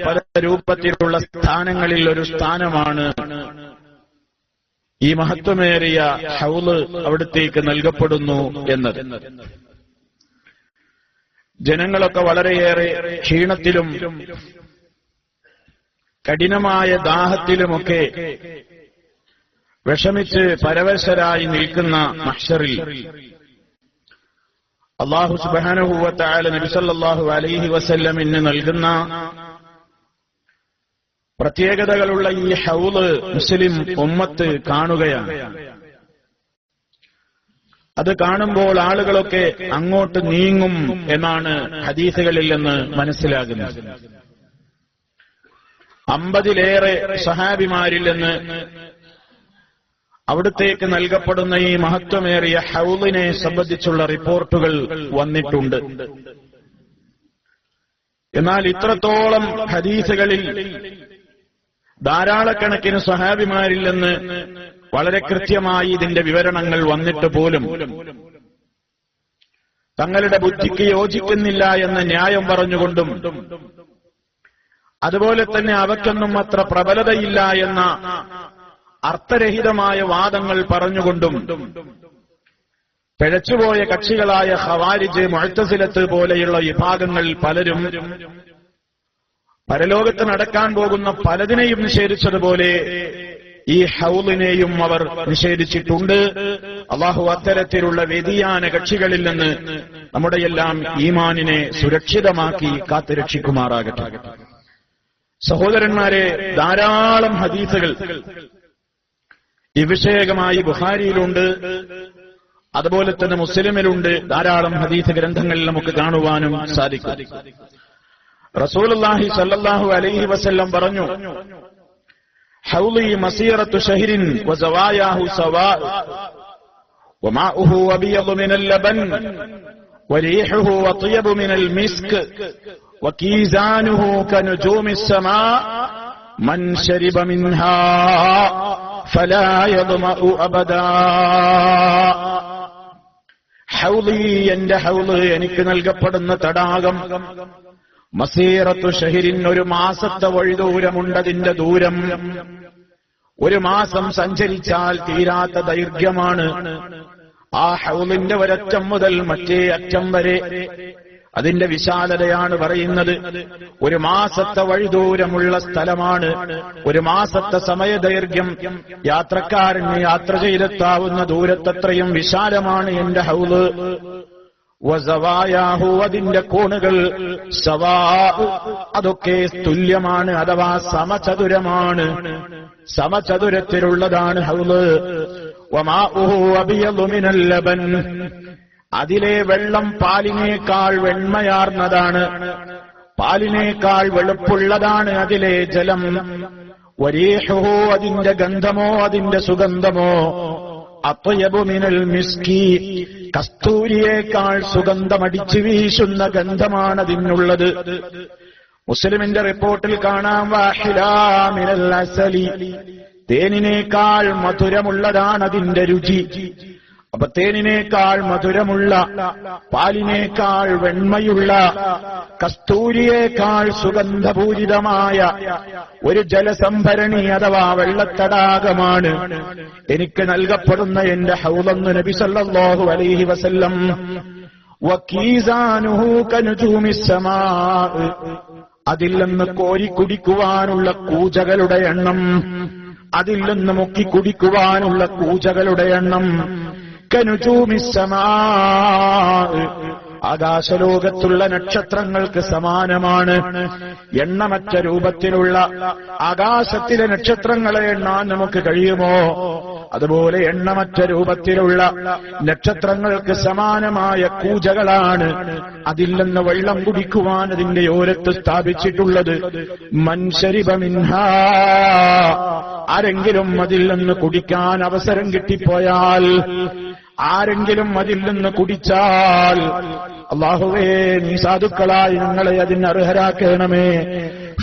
പല രൂപത്തിലുള്ള സ്ഥാനങ്ങളിൽ ഒരു സ്ഥാനമാണ് ഈ മഹത്വമേറിയ ഹൗള് അവിടത്തേക്ക് നൽകപ്പെടുന്നു എന്നത്. ജനങ്ങളൊക്കെ വളരെയേറെ ക്ഷീണത്തിലും കഠിനമായ ദാഹത്തിലുമൊക്കെ വിഷമിച്ച് പരവശരായി നിൽക്കുന്ന മഹ്ശറിൽ അല്ലാഹു സുബ്ഹാനഹു വ തആല നബി സല്ലല്ലാഹു അലൈഹി വസല്ലമിന് നൽകുന്ന പ്രത്യേകതകളുള്ള ഈ ഹൗള് മുസ്ലിം ഉമ്മത്ത് കാണുകയാണ്. അത് കാണുമ്പോൾ ആളുകളൊക്കെ അങ്ങോട്ട് നീങ്ങും എന്നാണ് ഹദീസുകളിൽ നിന്ന് മനസ്സിലാകുന്നത്. 50-ലേറെ സഹാബിമാരിൽ നിന്ന് അവിടത്തേക്ക് നൽകപ്പെടുന്ന ഈ മഹത്വമേറിയ ഹൗളിനെ സംബന്ധിച്ചുള്ള റിപ്പോർട്ടുകൾ വന്നിട്ടുണ്ട്. എന്നാൽ ഇത്രത്തോളം ഹദീസുകളിൽ ധാരാളക്കണക്കിന് സഹാബിമാരിൽ നിന്ന് വളരെ കൃത്യമായി ഇതിന്റെ വിവരണങ്ങൾ വന്നിട്ട് പോലും തങ്ങളുടെ ബുദ്ധിക്ക് യോജിക്കുന്നില്ല എന്ന ന്യായം പറഞ്ഞുകൊണ്ടും അതുപോലെ തന്നെ അവയ്ക്കൊന്നും അത്ര പ്രബലതയില്ല എന്ന അർത്ഥരഹിതമായ വാദങ്ങൾ പറഞ്ഞുകൊണ്ടും പിഴച്ചുപോയ കക്ഷികളായ ഖവാരിജ്, മുഅ്തസിലത്ത് പോലെയുള്ള വിഭാഗങ്ങൾ പലരും പരലോകത്ത് നടക്കാൻ പോകുന്ന പലതിനെയും നിഷേധിച്ചതുപോലെ ഈ ഹൗളിനെയും അവർ നിഷേധിച്ചിട്ടുണ്ട്. അല്ലാഹു അത്തരത്തിലുള്ള വ്യതിയാന കക്ഷികളിൽ നിന്ന് നമ്മുടെയെല്ലാം ഈമാനിനെ സുരക്ഷിതമാക്കി കാത്തുരക്ഷിക്കുമാറാകട്ടെ. സഹോദരന്മാരെ, ധാരാളം ഹദീസുകൾ ഈ വിഷയകമായി ബുഖാരിയിലുണ്ട്, അതുപോലെ തന്നെ മുസ്ലിമിലുണ്ട്. ധാരാളം ഹദീസ് ഗ്രന്ഥങ്ങളിൽ നമുക്ക് കാണുവാനും സാധിക്കും. റസൂലുള്ളാഹി സ്വല്ലല്ലാഹു അലൈഹി വസല്ലം പറഞ്ഞു, ഹൗളി മസീറത്തു ശഹ്രിൻ വസവായാഹു സവാ വമാഉഹു അബിയദു മിനൽ ലബൻ വരീഹുഹു അത്യബു മിനൽ മിസ്ക് വകീസാനുഹു കനുജൂമിസ് സമാ മൻ ശരിബ മിൻഹാ ഫലാ യദ്മഉ അബദാ. ഹൗളി, എന്റെ ഹൗള്, എനിക്ക് നൽകപ്പെടുന്ന തടാകം മസീറത്തു ഷഹരിൻ, ഒരു മാസത്തെ വഴിദൂരമുണ്ടതിന്റെ ദൂരം. ഒരു മാസം സഞ്ചരിച്ചാൽ തീരാത്ത ദൈർഘ്യമാണ്. ആ ഹൗളിന്റെ ഒരറ്റം മുതൽ മറ്റേ അറ്റം വരെ അതിന്റെ വിശാലതയാണ് പറയുന്നത്. ഒരു മാസത്തെ വഴിദൂരമുള്ള സ്ഥലമാണ്. ഒരു മാസത്തെ സമയദൈർഘ്യം. യാത്രക്കാരന് യാത്ര ചെയ്തെത്താവുന്ന ദൂരത്തത്രയും വിശാലമാണ് എന്റെ ഹൗള്. വസവായാഹു, അതിന്റെ കോണുകൾ സവാ, അതൊക്കെ തുല്യമാണ്, അഥവാ സമചതുരമാണ്. സമചതുരത്തിലുള്ളതാണ് ഹൗള്. വമാഉഹു അബിയദു മിനൽ ലബൻ, അതിലെ വെള്ളം പാലിനേക്കാൾ വെണ്മയാർന്നതാണ്, പാലിനേക്കാൾ വെളുപ്പുള്ളതാണ് അതിലെ ജലം. വരീഹുഹു, അതിന്റെ ഗന്ധമോ അതിന്റെ സുഗന്ധമോ അത്യബു മിനൽ മിസ്കി, കസ്തൂരിയേക്കാൾ സുഗന്ധമടിച്ചു വീശുന്ന ഗന്ധമാണ് അതിനുള്ളത്. മുസ്ലിമിന്റെ റിപ്പോർട്ടിൽ കാണാം, വാഹിലാ മിനൽ അസലി, തേനിനേക്കാൾ മധുരമുള്ളതാണ് അതിന്റെ രുചി. അപ്പൊ തേനിനേക്കാൾ മധുരമുള്ള, പാലിനേക്കാൾ വെണ്മയുള്ള, കസ്തൂരിയേക്കാൾ സുഗന്ധപൂരിതമായ ഒരു ജലസംഭരണി അഥവാ വെള്ളത്തടാകമാണ് എനിക്ക് നൽകപ്പെടുന്ന എന്റെ ഹൗളെന്ന് നബി സല്ലല്ലാഹു അലൈഹി വസല്ലം. വകീസാനുഹു കനുജൂമിസ് സമാ, അതിൽ നിന്ന് കോരി കുടിക്കുവാനുള്ള കൂജകളുടെ എണ്ണം, അതിൽ നിന്ന് മുക്കി കുടിക്കുവാനുള്ള കൂജകളുടെ എണ്ണം കനുജൂമിസ് സമാ, ആകാശലോകത്തുള്ള നക്ഷത്രങ്ങൾക്ക് സമാനമാണ്. എണ്ണമറ്റ രൂപത്തിലുള്ള ആകാശത്തിലെ നക്ഷത്രങ്ങളെ എണ്ണാൻ നമുക്ക് കഴിയുമോ? അതുപോലെ എണ്ണമറ്റ രൂപത്തിലുള്ള നക്ഷത്രങ്ങൾക്ക് സമാനമായ കൂജകളാണ് അതിൽ നിന്ന് വെള്ളം കുടിക്കുവാൻ അതിന്റെ ഓരത്ത് സ്ഥാപിച്ചിട്ടുള്ളത്. മൻ ശരിബ മിൻഹാ, ആരെങ്കിലും അതിൽ നിന്ന് കുടിക്കാൻ അവസരം കിട്ടിപ്പോയാൽ, ആരെങ്കിലും അതിൽ നിന്ന് കുടിച്ചാൽ, അല്ലാഹുവേ നീ സാധുക്കളായി ഞങ്ങളെ അതിന് അർഹരാക്കണമേ.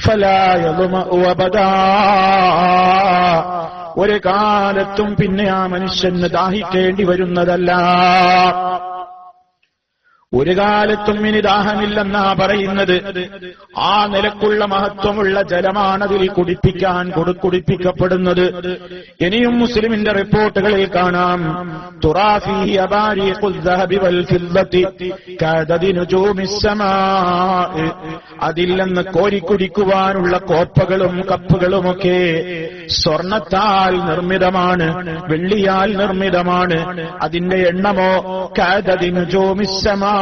ഫലാ യദ്മഉ അബദാ, ഒരു കാലത്തും പിന്നെ ആ മനുഷ്യന് ദാഹിക്കേണ്ടി വരുന്നതല്ല. ഒരു കാലത്തും ഇനി ദാഹമില്ലെന്നാ പറയുന്നത്. ആ നിലക്കുള്ള മഹത്വമുള്ള ജലമാണതിൽ കുടിപ്പിക്കപ്പെടുന്നത്. ഇനിയും മുസ്ലിമിന്റെ റിപ്പോർട്ടുകളിൽ കാണാം, തുറാഫീഹി അബാരീഖുൽ ദഹബി വൽ ഫിദ്ദത്തി കഅദദി നുജൂമിസ് സമാഇ. അതിൽ നിന്ന് കോരിക്കുടിക്കുവാനുള്ള കോപ്പകളും കപ്പുകളുമൊക്കെ സ്വർണത്താൽ നിർമ്മിതമാണ്, വെള്ളിയാൽ നിർമ്മിതമാണ്. അതിന്റെ എണ്ണമോ കഅദദി നുജൂമിസ് സമാഇ,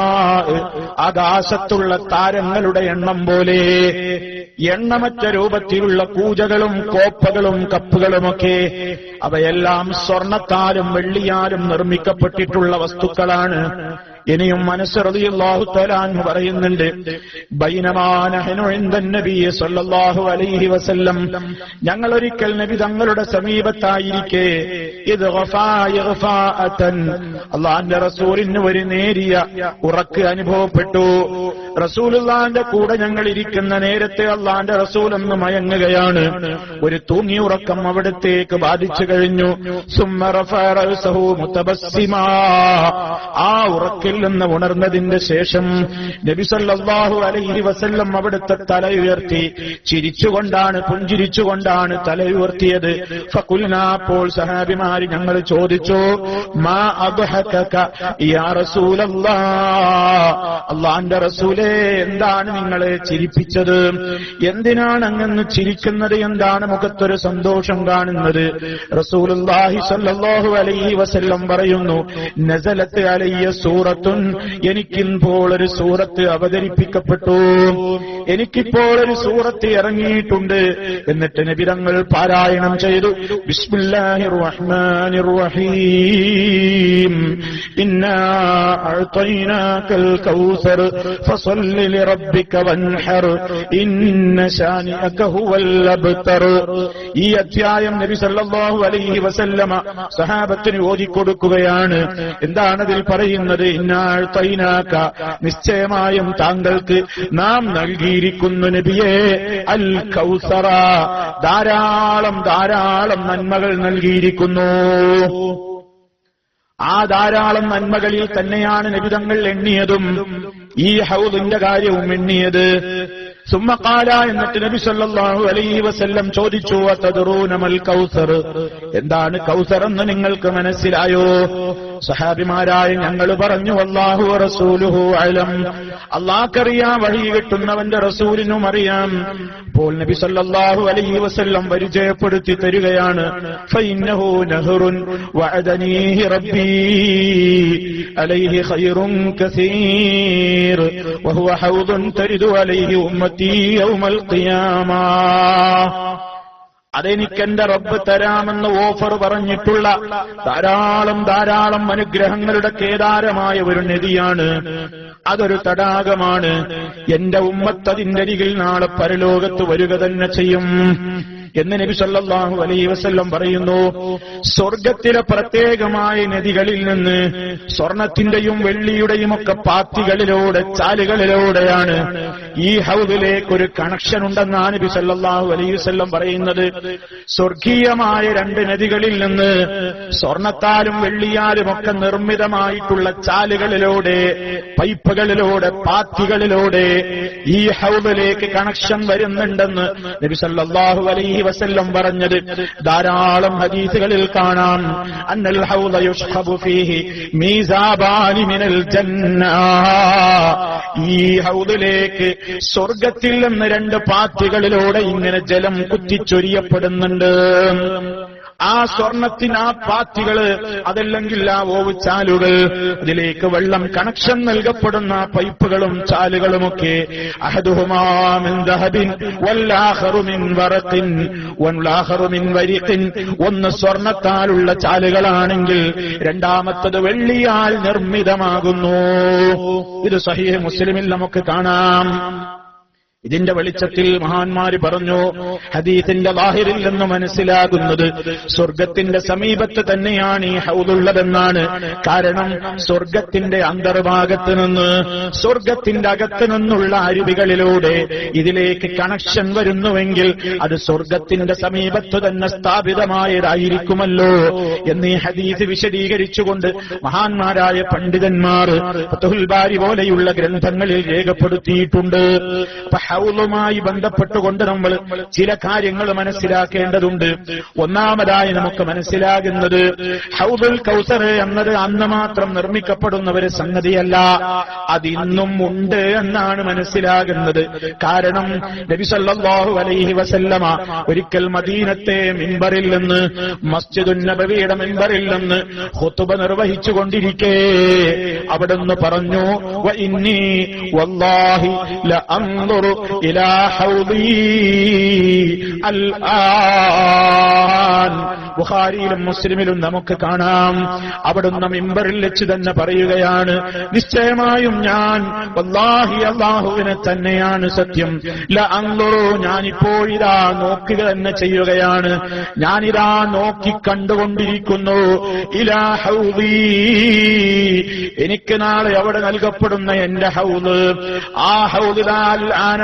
ആകാശത്തുള്ള താരങ്ങളുടെ എണ്ണം പോലെ. എണ്ണമറ്റ രൂപത്തിലുള്ള കൂജകളും കോപ്പകളും കപ്പുകളുമൊക്കെ അവയെല്ലാം സ്വർണത്താലും വെള്ളിയാലും നിർമ്മിക്കപ്പെട്ടിട്ടുള്ള വസ്തുക്കളാണ്. ഇനിയും അനസ് റളിയല്ലാഹു തആല അൻഹു പറയുന്നുണ്ട്, ബൈനമാ നഹ്നു ഇൻദൻ നബി സ്വല്ലല്ലാഹു അലൈഹി വസല്ലം, ഞങ്ങൾ ഒരിക്കൽ നബി തങ്ങളുടെ സമീപത്തായിരിക്കെ ഇത് ഗഫാഅതൻ, അല്ലാഹുവിന്റെ റസൂലിന് ഒരു നേരിയ ഉറക്ക് അനുഭവപ്പെട്ടു. റസൂലുള്ളാഹിന്റെ കൂടെ ഞങ്ങൾ ഇരിക്കുന്ന നേരത്തെ അല്ലാഹുവിന്റെ റസൂൽ ഒന്ന് മയങ്ങുകയാണ്. ഒരു തൂങ്ങിയുറക്കം അവിടത്തേക്ക് ബാധിച്ചു കഴിഞ്ഞു. സുമ്മ റഫഅ റഅസഹു മുതബസ്സിമാ, ആ ഉറക്കിൽ നിന്ന് ഉണർന്നതിന്റെ ശേഷം നബി സല്ലല്ലാഹു അലൈഹി വസല്ലം അവിടുത്തെ തല ഉയർത്തി ചിരിച്ചുകൊണ്ടാണ്, പുഞ്ചിരിച്ചുകൊണ്ടാണ് തല ഉയർത്തിയത്. ഫഖുൽനാ, അപ്പോൾ സഹാബിമാര് ഞങ്ങൾ ചോദിച്ചു, മാ അദ്ഹകക യാ റസൂലല്ലാഹ്, അല്ലാഹുവിന്റെ റസൂലേ എന്താണ് നിങ്ങളെ ചിരിപ്പിച്ചത്? എന്തിനാണ് അങ്ങ് ചിരിക്കുന്നത്? എന്താണ് മുഖത്തൊരു സന്തോഷം കാണുന്നത്? റസൂലുള്ളാഹി സ്വല്ലല്ലാഹു അലൈഹി വസല്ലം പറയുന്നു, നസലത്ത് അലയ്യ സൂറത്തുൻ, എനിക്കിപ്പോൾ ഒരു സൂറത്ത് അവതരിപ്പിക്കപ്പെട്ടു, എനിക്കിപ്പോൾ ഒരു സൂറത്ത് ഇറങ്ങിയിട്ടുണ്ട്. എന്നിട്ട് നബി തങ്ങൾ പാരായണം ചെയ്തു, ബിസ്മില്ലാഹിർ റഹ്മാനിർ റഹീം, ഇന്നാ അഅ്തൈനാകൽ കൗസർ ഫസല്ലി ലിറബ്ബിക വൻഹർ ഇന്ന ശാനിഅക ഹുവൽ അബ്തർ. ഈ അധ്യായം നബി സല്ലല്ലാഹു അലൈഹി വസല്ലമ സഹാബത്തിന് ഓതിക്കൊടുക്കുകയാണ്. എന്താണ് അതിൽ പറയുന്നത്? ഇന്നാ അഅ്തൈനാക, നിശ്ചയമായും താങ്കൾക്ക് നാം നൽകിയിരിക്കുന്നു നബിയെ അൽ കൗസറ, ധാരാളം ധാരാളം നന്മകൾ നൽകിയിരിക്കുന്നു. ആ ധാരാളം നന്മകളിൽ തന്നെയാണ് നബിതങ്ങൾ എണ്ണിയതും ഈ ഹൗദിന്റെ കാര്യവും എണ്ണിയത്. സുമ്മ ഖാല, എന്നിട്ട് നബി സല്ലല്ലാഹു അലൈഹി വസല്ലം ചോദിച്ചു, അതദ്റൂന മൽ കൗസർ, എന്താണ് കൗസർ എന്ന് നിങ്ങൾക്ക് മനസ്സിലായോ? സഹാബിമാരായ ഞങ്ങൾ പറഞ്ഞു, അല്ലാഹു വറസൂലുഹു അലം, അല്ലാഹുക്കറിയാം, വഹി കിട്ടുന്നവന്റെ റസൂലിനും അറിയാം. അപ്പോൾ നബി സല്ലല്ലാഹു അലൈഹി വസല്ലം പരിചയപ്പെടുത്തി തരികയാണ്, ഫഇന്നഹു നഹറുൻ വഅദനീഹി റബ്ബി അലൈഹി ഖൈറുൻ കസീർ വഹുവ ഹൗദുൻ തരിദു അലൈഹി ഉമ്മത്തി യൗമൽ ഖിയാമ. അതെനിക്കെന്റെ റബ്ബ് തരാമെന്ന് ഓഫർ പറഞ്ഞിട്ടുള്ള ധാരാളം ധാരാളം അനുഗ്രഹങ്ങളുടെ കേദാരമായ ഒരു നദിയാണ്, അതൊരു തടാകമാണ്. എന്റെ ഉമ്മത്ത് അതിന്റെ അരികിൽ നാളെ പരലോകത്ത് വരിക തന്നെ ചെയ്യും എന്ന് നബി സല്ലല്ലാഹു അലൈഹി വസല്ലം പറയുന്നു. സ്വർഗത്തിലെ പ്രത്യേകമായ നദികളിൽ നിന്ന് സ്വർണത്തിന്റെയും വെള്ളിയുടെയും ഒക്കെ പാത്തികളിലൂടെ, ചാലുകളിലൂടെയാണ് ഈ ഹൗദിലേക്ക് ഒരു കണക്ഷൻ ഉണ്ടെന്നാണ് നബി സല്ലല്ലാഹു അലൈഹി വസല്ലം പറയുന്നത്. സ്വർഗീയമായ രണ്ട് നദികളിൽ നിന്ന് സ്വർണത്താലും വെള്ളിയാലും ഒക്കെ നിർമ്മിതമായിട്ടുള്ള ചാലുകളിലൂടെ, പൈപ്പുകളിലൂടെ, പാത്തികളിലൂടെ ഈ ഹൗദിലേക്ക് കണക്ഷൻ വരുന്നുണ്ടെന്ന് നബി സല്ലല്ലാഹു അലൈഹി വസല്ലം പറഞ്ഞത് ധാരാളം ഹദീസുകളിൽ കാണാം. അന്നൽ ഹൗദ യുഷ്ഖബു ഫീഹി മീസാബാനി മിനൽ ജന്ന, ഈ ഹൗദിലേക്ക് സ്വർഗത്തിൽ നിന്ന് രണ്ട് പാത്തികളിലൂടെ ഇങ്ങനെ ജലം കുത്തിച്ചൊരിയപ്പെടുന്നുണ്ട്. ആ സ്വർണത്തിന് ആ പാത്തികള്, അതല്ലെങ്കിൽ ആ ഓവുചാലുകൾ, അതിലേക്ക് വെള്ളം കണക്ഷൻ നൽകപ്പെടുന്ന പൈപ്പുകളും ചാലുകളുമൊക്കെ അഹദുഹുമാ മിൻ ദഹബിൻ വല്ലാഖറു മിൻ വറഖിൻ വല്ലാഖറു മിൻ വരിഖിൻ, ഒന്ന് സ്വർണത്താലുള്ള ചാലുകളാണെങ്കിൽ രണ്ടാമത്തത് വെള്ളിയാൽ നിർമ്മിതമാകുന്നു. ഇത് സഹീഹ് മുസ്ലിമിൽ നമുക്ക് കാണാം. ഇതിന്റെ വെളിച്ചത്തിൽ മഹാന്മാര് പറഞ്ഞു, ഹദീസിന്റെ ലാഹിറിൽ നിന്ന് മനസ്സിലാകുന്നത് സ്വർഗത്തിന്റെ സമീപത്ത് തന്നെയാണ് ഈ ഹൗദുള്ളതെന്നാണ്. കാരണം സ്വർഗത്തിന്റെ അന്തർഭാഗത്ത് നിന്ന്, സ്വർഗത്തിന്റെ അകത്ത് നിന്നുള്ള അരുവികളിലൂടെ ഇതിലേക്ക് കണക്ഷൻ വരുന്നുവെങ്കിൽ അത് സ്വർഗത്തിന്റെ സമീപത്ത് തന്നെ സ്ഥാപിതമായതായിരിക്കുമല്ലോ എന്ന് ഈ ഹദീസ് വിശദീകരിച്ചുകൊണ്ട് മഹാന്മാരായ പണ്ഡിതന്മാർ ഫത്ഹുൽ ബാരി പോലെയുള്ള ഗ്രന്ഥങ്ങളിൽ രേഖപ്പെടുത്തിയിട്ടുണ്ട്. ഹൗലുമായി ബന്ധപ്പെട്ടുകൊണ്ട് നമ്മൾ ചില കാര്യങ്ങൾ മനസ്സിലാക്കേണ്ടതുണ്ട്. ഒന്നാമതായി നമുക്ക് മനസ്സിലാകുന്നത് ഹൗദുൽ കൗസർ എന്നത് അന്ന് മാത്രം നിർമ്മിക്കപ്പെടുന്ന ഒരു സംഗതിയല്ല, അതിന്നും ഉണ്ട് എന്നാണ് മനസ്സിലാകുന്നത്. കാരണം നബി സല്ലല്ലാഹു അലൈഹി വസല്ലമ ഒരിക്കൽ മദീനത്തെ മിമ്പറിൽ നിന്ന്, മസ്ജിദുൻ നബവിയുടെ മിമ്പറിൽ നിന്ന് ഖുതുബ നിർവഹിച്ചു കൊണ്ടിരിക്കെ അവിടുന്ന് പറഞ്ഞു, വ ഇന്നി വല്ലാഹി ലഅൻദുറു ഇലാ ഹൗദി അൽആൻ. ബുഖാരിയിലും മുസ്ലിമിലും നമുക്ക് കാണാം. അവിടുന്ന് മിമ്പറിൽ വെച്ച് തന്നെ പറയുകയാണ്, നിശ്ചയമായും ഞാൻ വല്ലാഹി അല്ലാഹുവിനെ തന്നെയാണ് സത്യം, ലഅൻദുറു ഞാനിപ്പോഴിതാ നോക്കുക തന്നെ ചെയ്യുകയാണ്, ഞാനിതാ നോക്കി കണ്ടുകൊണ്ടിരിക്കുന്നു, ഇലാ ഹൗദി എനിക്ക് നാളെ അവിടെ നൽകപ്പെടുന്ന എന്റെ ഹൗദ്, ആ ഹൗദിൽ ആന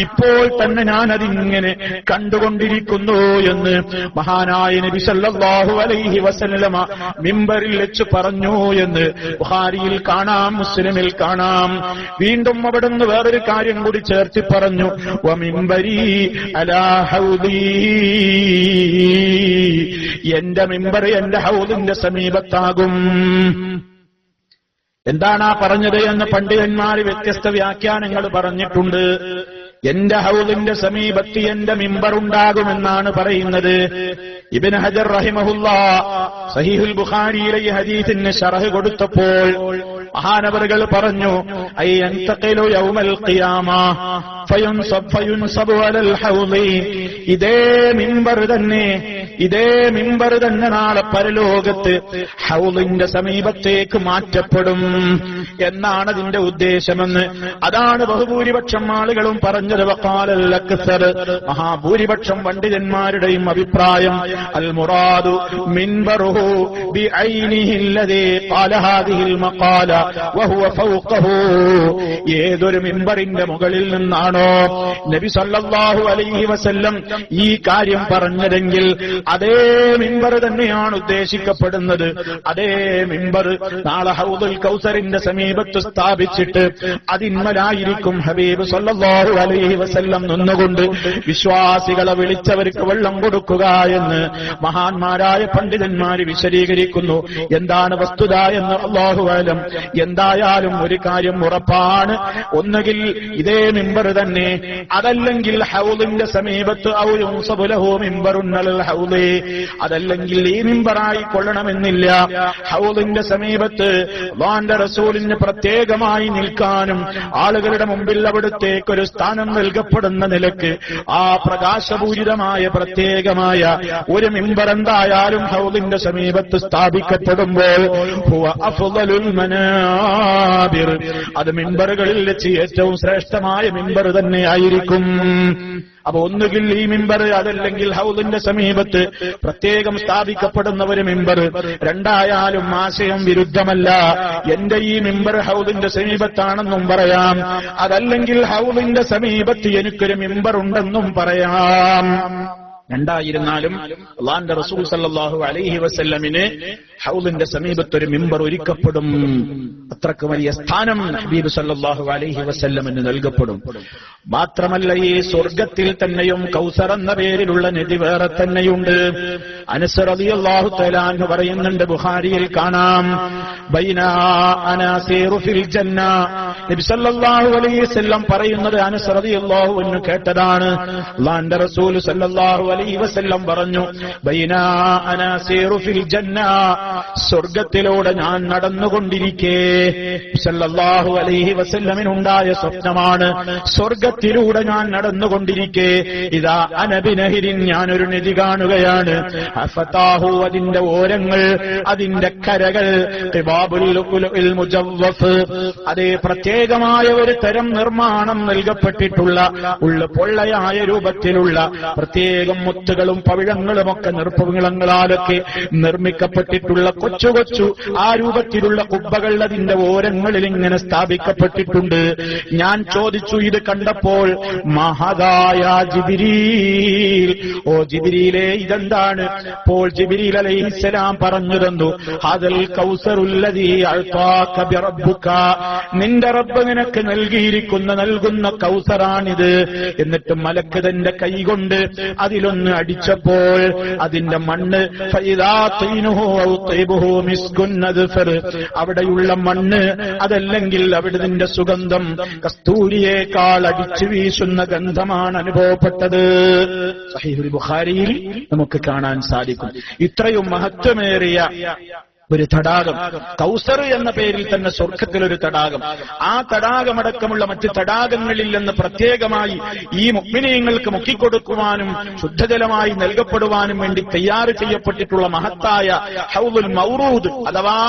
ഇപ്പോൾ തന്നെ ഞാനതിങ്ങനെ കണ്ടുകൊണ്ടിരിക്കുന്നു എന്ന് മഹാനായ നബി സല്ലല്ലാഹു അലൈഹി വസല്ലമ മിമ്പറിൽ വെച്ച് പറഞ്ഞു എന്ന് ബുഖാരിയിൽ കാണാം, മുസ്ലിമിൽ കാണാം. വീണ്ടും അവിടുന്ന് വേറൊരു കാര്യം കൂടി ചേർത്തി പറഞ്ഞു, വ മിമ്പരി അലാ ഹൗദി, എന്റെ മിമ്പർ എന്റെ ഹൗദിന്റെ സമീപത്താകും. എന്താണ് ആ പറഞ്ഞത് എന്ന് പണ്ഡിതന്മാര് വ്യത്യസ്ത വ്യാഖ്യാനങ്ങൾ പറഞ്ഞിട്ടുണ്ട്. എന്റെ ഹൗദിന്റെ സമീപത്ത് എന്റെ മിമ്പർ ഉണ്ടാകുമെന്നാണ് പറയുന്നത്. ഇബ്നു ഹജർ റഹിമഹുല്ലാഹ് സഹീഹുൽ ബുഖാരിയിലെ ഈ ഹദീസിന് ശറഹ് കൊടുത്തപ്പോൾ മഹാനവറുകൾ പറഞ്ഞു, ഐ അൻതഖിലു യൗമൽ ഖിയാമ ഫയുൻസബു അലൽ ഹൗദി, ഇതേ മിമ്പർ തന്നെ നാളെ പരലോകത്ത് ഹൗദിന്റെ സമീപത്തേക്ക് മാറ്റപ്പെടും എന്നാണ് അതിന്റെ ഉദ്ദേശമെന്ന്. അതാണ് ബഹുഭൂരിപക്ഷം ആളുകളും പറഞ്ഞത്. വഖാലൽ അക്സർ, മഹാഭൂരിപക്ഷം പണ്ഡിതന്മാരുടെയും അഭിപ്രായം, അൽ മുറാദു മിൻബറുഹു ബിഐനിഹി അല്ലദീ ഖാല ഹാദിഹിൽ മഖാല വഹുവ ഫൗഖഹു, ഏതൊരു മിമ്പറിന്റെ മുകളിൽ നിന്നാണോ നബി സല്ലല്ലാഹു അലൈഹി വസല്ലം ഈ കാര്യം പറഞ്ഞതെങ്കിൽ അതേ മിമ്പർ തന്നെയാണ് ഉദ്ദേശിക്കപ്പെടുന്നത്. അതേ മിമ്പർ നാളെ ഹൗദുൽ കൗസറിന്റെ സമീപത്ത് സ്ഥാപിച്ചിട്ട് അതിന്മേലായിരിക്കും ഹബീബ് സല്ലല്ലാഹു അലൈഹി വസല്ലം നിന്നുകൊണ്ട് വിശ്വാസികളെ വിളിച്ചവർക്ക് വെള്ളം കൊടുക്കുക എന്ന് മഹാന്മാരായ പണ്ഡിതന്മാര് വിശദീകരിക്കുന്നു. എന്താണ് വസ്തുത എന്ന് അല്ലാഹു അലം. എന്തായാലും ഒരു കാര്യം ഉറപ്പാണ്, ഒന്നുകിൽ ഇതേ മിമ്പർ തന്നെ, അതല്ലെങ്കിൽ ഹൗദിന്റെ സമീപത്ത് ഔ യുൻസബു ലഹു മിമ്പറുൻ അലൽ ഹൗദി, അതല്ലെങ്കിൽ ഈ മിമ്പറായി കൊള്ളണമെന്നില്ല. ഹൗദിന്റെ സമീപത്ത് അല്ലാഹുവിന്റെ റസൂലിന് പ്രത്യേകമായി നിൽക്കാനും ആളുകളുടെ മുമ്പിൽ അവിടുത്തേക്ക് ഒരു സ്ഥാനം നൽകപ്പെടുന്ന നിലക്ക് ആ പ്രകാശപൂരിതമായ പ്രത്യേകമായ ഒരു മിമ്പർ എന്തായാലും ഹൗദിന്റെ സമീപത്ത് സ്ഥാപിക്കപ്പെടുമ്പോൾ ഹുവ അഫ്ളലുൽ മനാബിർ, അത് മിമ്പറുകളിൽ വെച്ച് ഏറ്റവും ശ്രേഷ്ഠമായ മിമ്പർ തന്നെയായിരിക്കും. അപ്പൊ ഒന്നുകിൽ ഈ മിമ്പർ, അതല്ലെങ്കിൽ ഹൗദിന്റെ സമീപത്ത് പ്രത്യേകം സ്ഥാപിക്കപ്പെടുന്ന ഒരു മിമ്പർ. രണ്ടായാലും ആശയം വിരുദ്ധമല്ല. എന്റെ ഈ മിമ്പർ ഹൗദിന്റെ സമീപത്താണെന്നും പറയാം, അതല്ലെങ്കിൽ ഹൗദിന്റെ സമീപത്ത് എനിക്കൊരു മിമ്പർ ഉണ്ടെന്നും പറയാം. രണ്ടായിരുന്നാലും അല്ലാഹുവിന്റെ റസൂൽ സല്ലല്ലാഹു അലൈഹി വസല്ലമിന് ഹൗദിന്റെ സമീപത്തൊരു മിമ്പർ ഒരുക്കപ്പെടും. അത്രക്ക് വലിയ സ്ഥാനം ഹബീബ് സല്ലല്ലാഹു അലൈഹി വസല്ലമിന് നൽകപ്പെടും. മാത്രമല്ല, ഈ സ്വർഗത്തിൽ തന്നെയും കൗസർ എന്ന പേരിലുള്ള നദി വേറെ തന്നെയുണ്ട്. അനസ് റളിയല്ലാഹു തആല അൻഹു പറയുന്നുണ്ട്, ബുഖാരിയിൽ കാണാം, ബൈന അനാസിറു ഫിൽ ജന്ന, നബി സല്ലല്ലാഹു അലൈഹി വസല്ലം പറയുന്നത് അനസ് റളിയല്ലാഹു അൻഹു കേട്ടതാണ്. അല്ലാഹുവിന്റെ റസൂൽ സല്ലല്ലാഹു അലൈഹി വസല്ലം പറഞ്ഞു, ബൈന അനാസിറു ഫിൽ ജന്ന, സ്വർഗത്തിലൂടെ ഞാൻ നടന്നുകൊണ്ടിരിക്കേ സല്ലല്ലാഹു അലൈഹി വസല്ലമിനുണ്ടായ സ്വപ്നമാണ്. സ്വർഗത്തിലൂടെ ഞാൻ നടന്നുകൊണ്ടിരിക്കേ ഇതാ അനബിനഹിരിൻ, ഞാനൊരു നദി കാണുകയാണ്. അഫതാഹു, അതിന്റെ ഓരങ്ങൾ, അതിന്റെ കരകൾ, ഖിബാബുൽ ലുഅ്ലുഇൽ മുജവ്വഫ്, അതേ പ്രത്യേകമായ ഒരു തരം നിർമ്മാണം നൽകപ്പെട്ടിട്ടുള്ള പൊള്ളയായ രൂപത്തിലുള്ള പ്രത്യേകം മുത്തുകളും പവിഴങ്ങളുമൊക്കെ നിർപ്പവിളങ്ങളാലൊക്കെ നിർമ്മിക്കപ്പെട്ടിട്ടുള്ള കൊച്ചു കൊച്ചു ആ രൂപത്തിലുള്ള കുബ്ബകൾ അതിന്റെ ഓരങ്ങളിൽ ഇങ്ങനെ സ്ഥാപിക്കപ്പെട്ടിട്ടുണ്ട്. ഞാൻ ചോദിച്ചു ഇത് കണ്ടപ്പോൾ, മഹദായ ജിബ്രീൽ, ഓ ജിബ്രീലേ ഇതെന്താണ്? അപ്പോൾ ജിബ്രീൽ അലൈഹിസ്സലാം പറഞ്ഞു തന്നു, ഹദൽ കൗസറുല്ലദീ അഅതാക ബിറബ്ബുക, നിന്റെ റബ്ബ് നിനക്ക് നൽകുന്ന കൗസറാണിത്. എന്നിട്ട് മലക്ക് തന്റെ കൈകൊണ്ട് അതിലൊന്ന് അടിച്ചപ്പോൾ അതിന്റെ മണ്ണ് അവിടെയുള്ള മണ്ണ്, അതല്ലെങ്കിൽ അവിടുത്തെ സുഗന്ധം കസ്തൂരിയേക്കാൾ അടിച്ചു വീശുന്ന ഗന്ധമാണ് അനുഭവപ്പെട്ടത്. സഹീഹുൽ ബുഖാരിയിൽ നമുക്ക് കാണാൻ സാധിക്കും. ഇത്രയും മഹത്വമേറിയ ഒരു തടാകം, കൗസർ എന്ന പേരിൽ തന്നെ സ്വർഗത്തിലൊരു തടാകം. ആ തടാകമടക്കമുള്ള മറ്റ് തടാകങ്ങളിൽ നിന്ന് പ്രത്യേകമായി ഈ മുഅ്മിനീങ്ങൾക്ക് മുക്കിക്കൊടുക്കുവാനും ശുദ്ധജലമായി നൽകപ്പെടുവാനും വേണ്ടി തയ്യാർ ചെയ്യപ്പെട്ടിട്ടുള്ള മഹത്തായ ഹൗദുൽ മൗറൂദ്, അഥവാ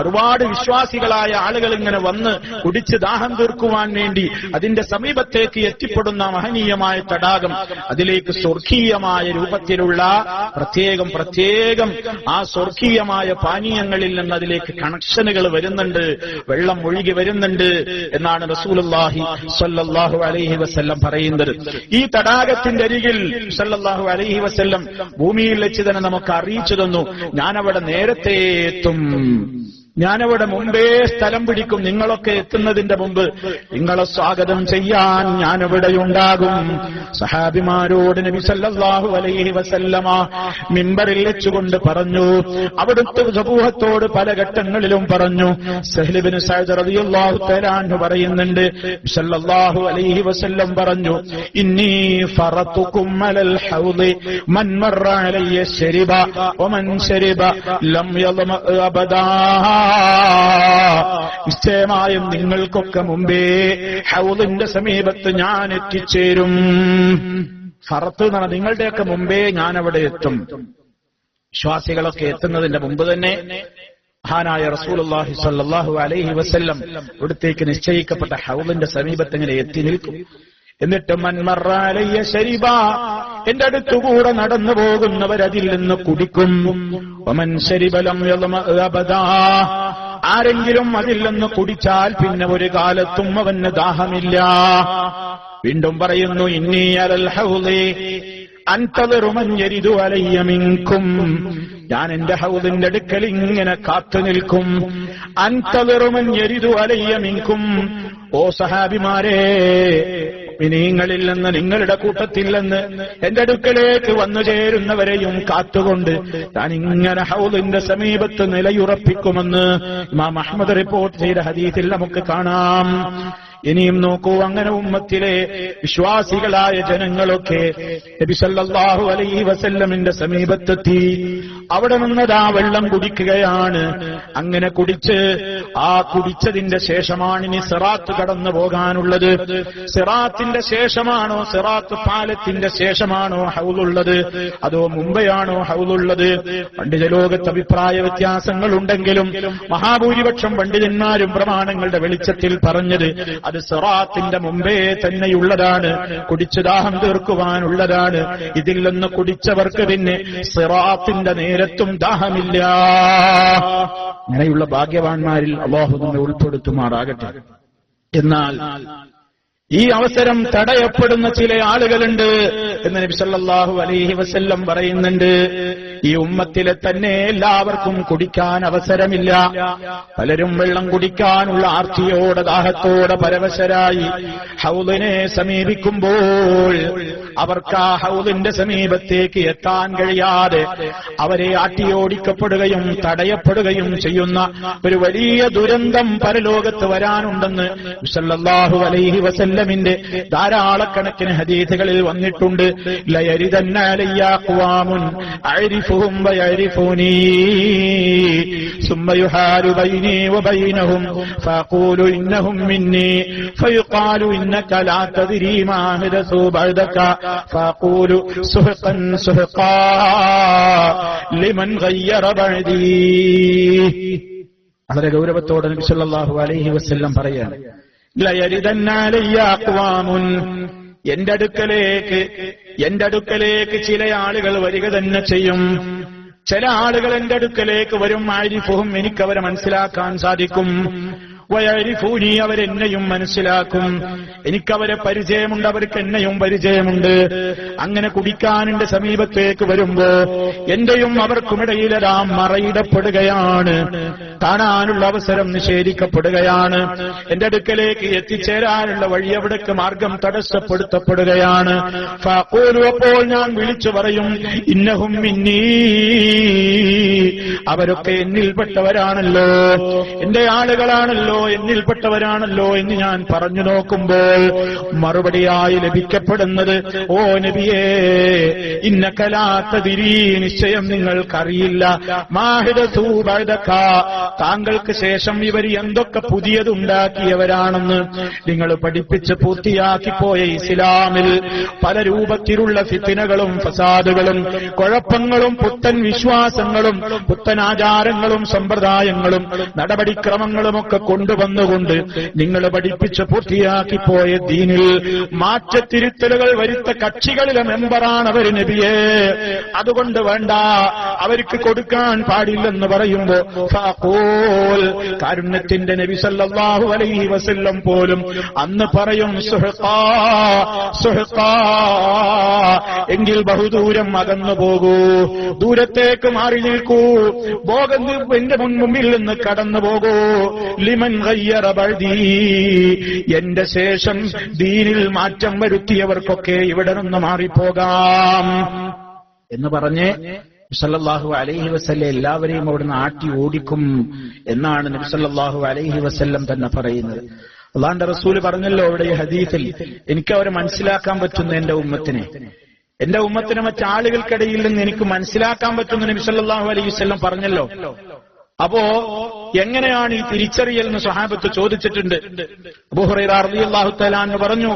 ഒരുപാട് വിശ്വാസികളായ ആളുകൾ ഇങ്ങനെ വന്ന് കുടിച്ച് ദാഹം തീർക്കുവാൻ വേണ്ടി അതിന്റെ സമീപത്തേക്ക് എത്തിപ്പെടുന്ന മഹനീയമായ തടാകം, അതിലേക്ക് സ്വർഗീയമായ രൂപത്തിലുള്ള പ്രത്യേകം ആ സ്വർഗീയമായ പാനീയങ്ങൾ നിന്ന് അതിലേക്ക് കണക്ഷനുകൾ വരുന്നുണ്ട്, വെള്ളം ഒഴുകി വരുന്നുണ്ട് എന്നാണ് റസൂലുള്ളാഹി സ്വല്ലല്ലാഹു അലൈഹി വസല്ലം പറയുന്നത്. ഈ തടാകത്തിന്റെ അരികിൽ സ്വല്ലല്ലാഹു അലൈഹി വസല്ലം ഭൂമിയിൽ വെച്ച് തന്നെ നമുക്ക് അറിയിച്ചു തന്നു, ഞാനവിടെ നേരത്തെ എത്തും, ഞാനവിടെ മുമ്പേ സ്ഥലം പിടിക്കും, നിങ്ങളൊക്കെ എത്തുന്നതിന്റെ മുമ്പ് നിങ്ങളെ സ്വാഗതം ചെയ്യാൻ ഞാനവിടെ ഉണ്ടാകും. സഹാബിമാരോട് നബി സല്ലല്ലാഹു അലൈഹി വസല്ലമ മിമ്പറിൽ വെച്ചുകൊണ്ട് പറഞ്ഞു, അവിടുത്തെ സമൂഹത്തോട് പല ഘട്ടങ്ങളിലും പറഞ്ഞു. സഹ്ൽ ഇബ്നു സഅദ് റളിയല്ലാഹു തആല അൻഹു പറയുന്നുണ്ട്, സല്ലല്ലാഹു അലൈഹി വസല്ലം പറഞ്ഞു, ഇന്നി ഫറതുകും അലൽ ഹൗദി മൻ മറ അലയ്യ ശരിബ വമൻ ശരിബ ലം യളമ അബദാ. നിശ്ചയമായും നിങ്ങൾക്കൊക്കെ മുമ്പേ ഹൗദിന്റെ സമീപത്ത് ഞാൻ എത്തിച്ചേരും. ഫറത്ത് എന്ന് പറഞ്ഞാൽ നിങ്ങളുടെയൊക്കെ മുമ്പേ ഞാൻ അവിടെ എത്തും. വിശ്വാസികളൊക്കെ എത്തുന്നതിന്റെ മുമ്പ് തന്നെ മഹാനായ റസൂലുള്ളാഹി സ്വല്ലല്ലാഹു അലൈഹി വസല്ലം ഇവിടത്തേക്ക് നിശ്ചയിക്കപ്പെട്ട ഹൗദിന്റെ സമീപത്ത് ഇങ്ങനെ എത്തി നിൽക്കും. എന്നിട്ട് മൻമറ അലയ്യ ശരിബ, എന്റെ അടുത്തുകൂടെ നടന്നു പോകുന്നവരതിൽ നിന്ന് കുടിക്കും. വമൻ ശരിബ ലം യളമ അബദാ, ആരെങ്കിലും അതിൽ നിന്ന് കുടിച്ചാൽ പിന്നെ ഒരു കാലത്തും അവന് ദാഹമില്ല. വീണ്ടും പറയുന്നു, ഇന്നി അലൽ ഹൗദി അൻതളിറു മൻ യരിദു അലയ്യ മിൻകും, ഞാൻ എന്റെ ഹൗദിന്റെ അടുക്കൽ ഇങ്ങനെ കാത്തു നിൽക്കും. അൻതളിറു മൻ യരിദു അലയ്യ മിൻകും, ഓ സഹാബിമാരെ, നിങ്ങളിൽ നിന്ന്, നിങ്ങളുടെ കൂട്ടത്തിൽ നിന്ന് എന്റെ അടുക്കലേക്ക് വന്നു ചേരുന്നവരെയും കാത്തുകൊണ്ട് ഞാൻ ഇങ്ങനെ ഹൗദിന്റെ സമീപത്ത് നിലയുറപ്പിക്കുമെന്ന് ഇമാം അഹ്മദ് റിപ്പോർട്ട് ചെയ്ത ഹദീസിൽ നമുക്ക് കാണാം. ഇനിയും നോക്കൂ, അങ്ങനെ ഉമ്മത്തിലെ വിശ്വാസികളായ ജനങ്ങളൊക്കെ നബി സല്ലല്ലാഹു അലൈഹി വസല്ലമിന്റെ സമീപത്തെത്തി. അവിടെ നിന്നതാ വെള്ളം കുടിക്കുകയാണ്. അങ്ങനെ കുടിച്ച് ആ കുടിച്ചതിന്റെ ശേഷമാണ് ഇനി സിറാത്ത് കടന്നു പോകാനുള്ളത്. സിറാത്തിന്റെ ശേഷമാണോ, സിറാത്ത് പാലത്തിന്റെ ശേഷമാണോ ഹൗലുള്ളത്, അതോ മുമ്പെയാണോ ഹൗലുള്ളത്? പണ്ഡിത ലോകത്ത് അഭിപ്രായ വ്യത്യാസങ്ങൾ ഉണ്ടെങ്കിലും മഹാഭൂരിപക്ഷം പണ്ഡിതന്മാരും പ്രമാണങ്ങളുടെ വെളിച്ചത്തിൽ പറഞ്ഞത് അത് സിറാത്തിന്റെ മുമ്പേ തന്നെയുള്ളതാണ്, കുടിച്ചു ദാഹം തീർക്കുവാനുള്ളതാണ്. ഇതിൽ നിന്ന് കുടിച്ചവർക്ക് പിന്നെ സിറാത്തിന്റെ നേരത്തും ദാഹമില്ല. അങ്ങനെയുള്ള ഭാഗ്യവാന്മാരിൽ അല്ലാഹു നമ്മെ ഉൾപ്പെടുത്തുമാറാകട്ടെ. എന്നാൽ ഈ അവസരം തടയപ്പെടുന്ന ചില ആളുകളുണ്ട് എന്ന് നബി സല്ലല്ലാഹു അലൈഹി വസല്ലം പറയുന്നുണ്ട്. ഈ ഉമ്മത്തിലെ തന്നെ എല്ലാവർക്കും കുടിക്കാൻ അവസരമില്ല. പലരും വെള്ളം കുടിക്കാനുള്ള ആർത്തിയോടെ ദാഹത്തോടെ പരവശരായി ഹൗദിനെ സമീപിക്കുമ്പോൾ അവർക്ക് ആ ഹൗദിന്റെ സമീപത്തേക്ക് എത്താൻ കഴിയാതെ അവരെ ആട്ടിയോടിക്കപ്പെടുകയും തടയപ്പെടുകയും ചെയ്യുന്ന ഒരു വലിയ ദുരന്തം പരലോകത്ത് വരാനുണ്ടെന്ന് സല്ലല്ലാഹു അലൈഹി വസല്ലമിന്റെ ധാരാളക്കണക്കിന് ഹദീസുകളിൽ വന്നിട്ടുണ്ട്. ലയരിദന്ന അലയ്യ ഖവാമുൻ അരിഫ أعرفهم ويعرفوني ثم يحال بيني وبينهم فأقول إنهم مني فيقال إنك لا تدري ما أحدثوا بعدك فأقول سحقا سحقا لمن غير بعدي. വളരെ ഗൗരവത്തോടെ നബി സല്ലല്ലാഹു അലൈഹി വസല്ലം പറയാണ്, ലയരിദന്ന അലയ്യ അഖ്വാമുൻ, എന്റെ അടുക്കലേക്ക് ചില ആളുകൾ വരിക തന്നെ ചെയ്യും. ചില ആളുകൾ എന്റെ അടുക്കലേക്ക് വരും, ആരിഫുഹും, എനിക്കവരെ മനസ്സിലാക്കാൻ സാധിക്കും, വയരിഫൂനി, അവരെന്നെയും മനസ്സിലാക്കും, എനിക്കവരെ പരിചയമുണ്ട്, അവർക്ക് എന്നെയും പരിചയമുണ്ട്. അങ്ങനെ കുടിക്കാൻ എന്റെ സമീപത്തേക്ക് വരുമ്പോ എന്റെയും അവർക്കുമിടയിലെല്ലാം മറയിടപ്പെടുകയാണ്, കാണാനുള്ള അവസരം നിഷേധിക്കപ്പെടുകയാണ്, എന്റെ അടുക്കലേക്ക് എത്തിച്ചേരാനുള്ള വഴി അവിടേക്ക് മാർഗം തടസ്സപ്പെടുത്തപ്പെടുകയാണ്. ഫഖൂലു, അപ്പോൾ ഞാൻ വിളിച്ചു പറയും, ഇന്നഹും മിന്നീ, അവരൊക്കെ എന്നിൽപ്പെട്ടവരാണല്ലോ, എന്റെ ആളുകളാണല്ലോ, എന്നിൽപ്പെട്ടവരാണല്ലോ എന്ന് ഞാൻ പറഞ്ഞു നോക്കുമ്പോൾ മറുപടിയായി ലഭിക്കപ്പെടുന്നത്, ഓ നബിയേ, ഇന്നക ലാ തദ്രീ, നിശ്ചയം നിങ്ങൾക്കറിയില്ല, മാഹിദതു ബഅദക, താങ്കൾക്ക് ശേഷം ഇവർ എന്തൊക്കെ പുതിയതുണ്ടാക്കിയവരാണെന്ന്. നിങ്ങൾ പഠിപ്പിച്ച് പൂർത്തിയാക്കിപ്പോയ ഇസ്ലാമിൽ പല രൂപത്തിലുള്ള ഫിത്നകളും ഫസാദുകളും കുഴപ്പങ്ങളും പുത്തൻ വിശ്വാസങ്ങളും പുത്തൻ ആചാരങ്ങളും സമ്പ്രദായങ്ങളും നടപടിക്രമങ്ങളുമൊക്കെ കൊണ്ടുവന്നുകൊണ്ട് നിങ്ങൾ പഠിപ്പിച്ച് പൂർത്തിയാക്കിപ്പോയ ദീനിൽ മാറ്റത്തിരുത്തലുകൾ വരുത്ത കക്ഷികളിലെ മെമ്പറാണ് അവർ നബിയെ. അതുകൊണ്ട് വേണ്ട, അവർക്ക് കൊടുക്കാൻ പാടില്ലെന്ന് പറയുമ്പോ ഫഖൂൽ, കാരുണ്യത്തിന്റെ നബി സല്ലല്ലാഹു അലൈഹി വസല്ലം പോലും അന്ന് പറയും, സുഹ്ഖാ സുഹ്ഖാ, എങ്കിൽ ബഹുദൂരം അകന്നു പോകൂ, ദൂരത്തേക്ക് മാറി നിൽക്കൂ, എന്റെ മുൻപിൽ നിന്ന് കടന്നു പോകൂ, ലിമൻ ഗയ്യറ ബഅദീ, എന്റെ ശേഷം ദീനിൽ മാറ്റം വരുത്തിയവർക്കൊക്കെ ഇവിടെ നിന്ന് മാറിപ്പോകാം എന്ന് പറഞ്ഞ് സല്ലല്ലാഹു അലൈഹി വസല്ലം എല്ലാവരെയും അവിടുന്ന് ആട്ടി ഓടിക്കും എന്നാണ് നബി സല്ലല്ലാഹു അലൈഹി വസല്ലം തന്നെ പറയുന്നത്. അല്ലാഹുവിന്റെ റസൂല് പറഞ്ഞല്ലോ ഇവിടെ ഈ ഹദീസിൽ, എനിക്ക് അവരെ മനസ്സിലാക്കാൻ പറ്റുന്ന എന്റെ ഉമ്മത്തിനെ മറ്റാളുകൾക്കിടയിൽ നിന്ന് എനിക്ക് മനസ്സിലാക്കാൻ പറ്റുന്ന നബി സല്ലല്ലാഹു അലൈഹി വസല്ലം പറഞ്ഞല്ലോ. അപ്പോ എങ്ങനെയാണ് ഈ തിരിച്ചറിയൽ എന്ന് സ്വഹാബത്ത് ചോദിച്ചിട്ടുണ്ട്. അബൂ ഹുറൈറ റളിയല്ലാഹു തആല അൻഹു പറഞ്ഞു,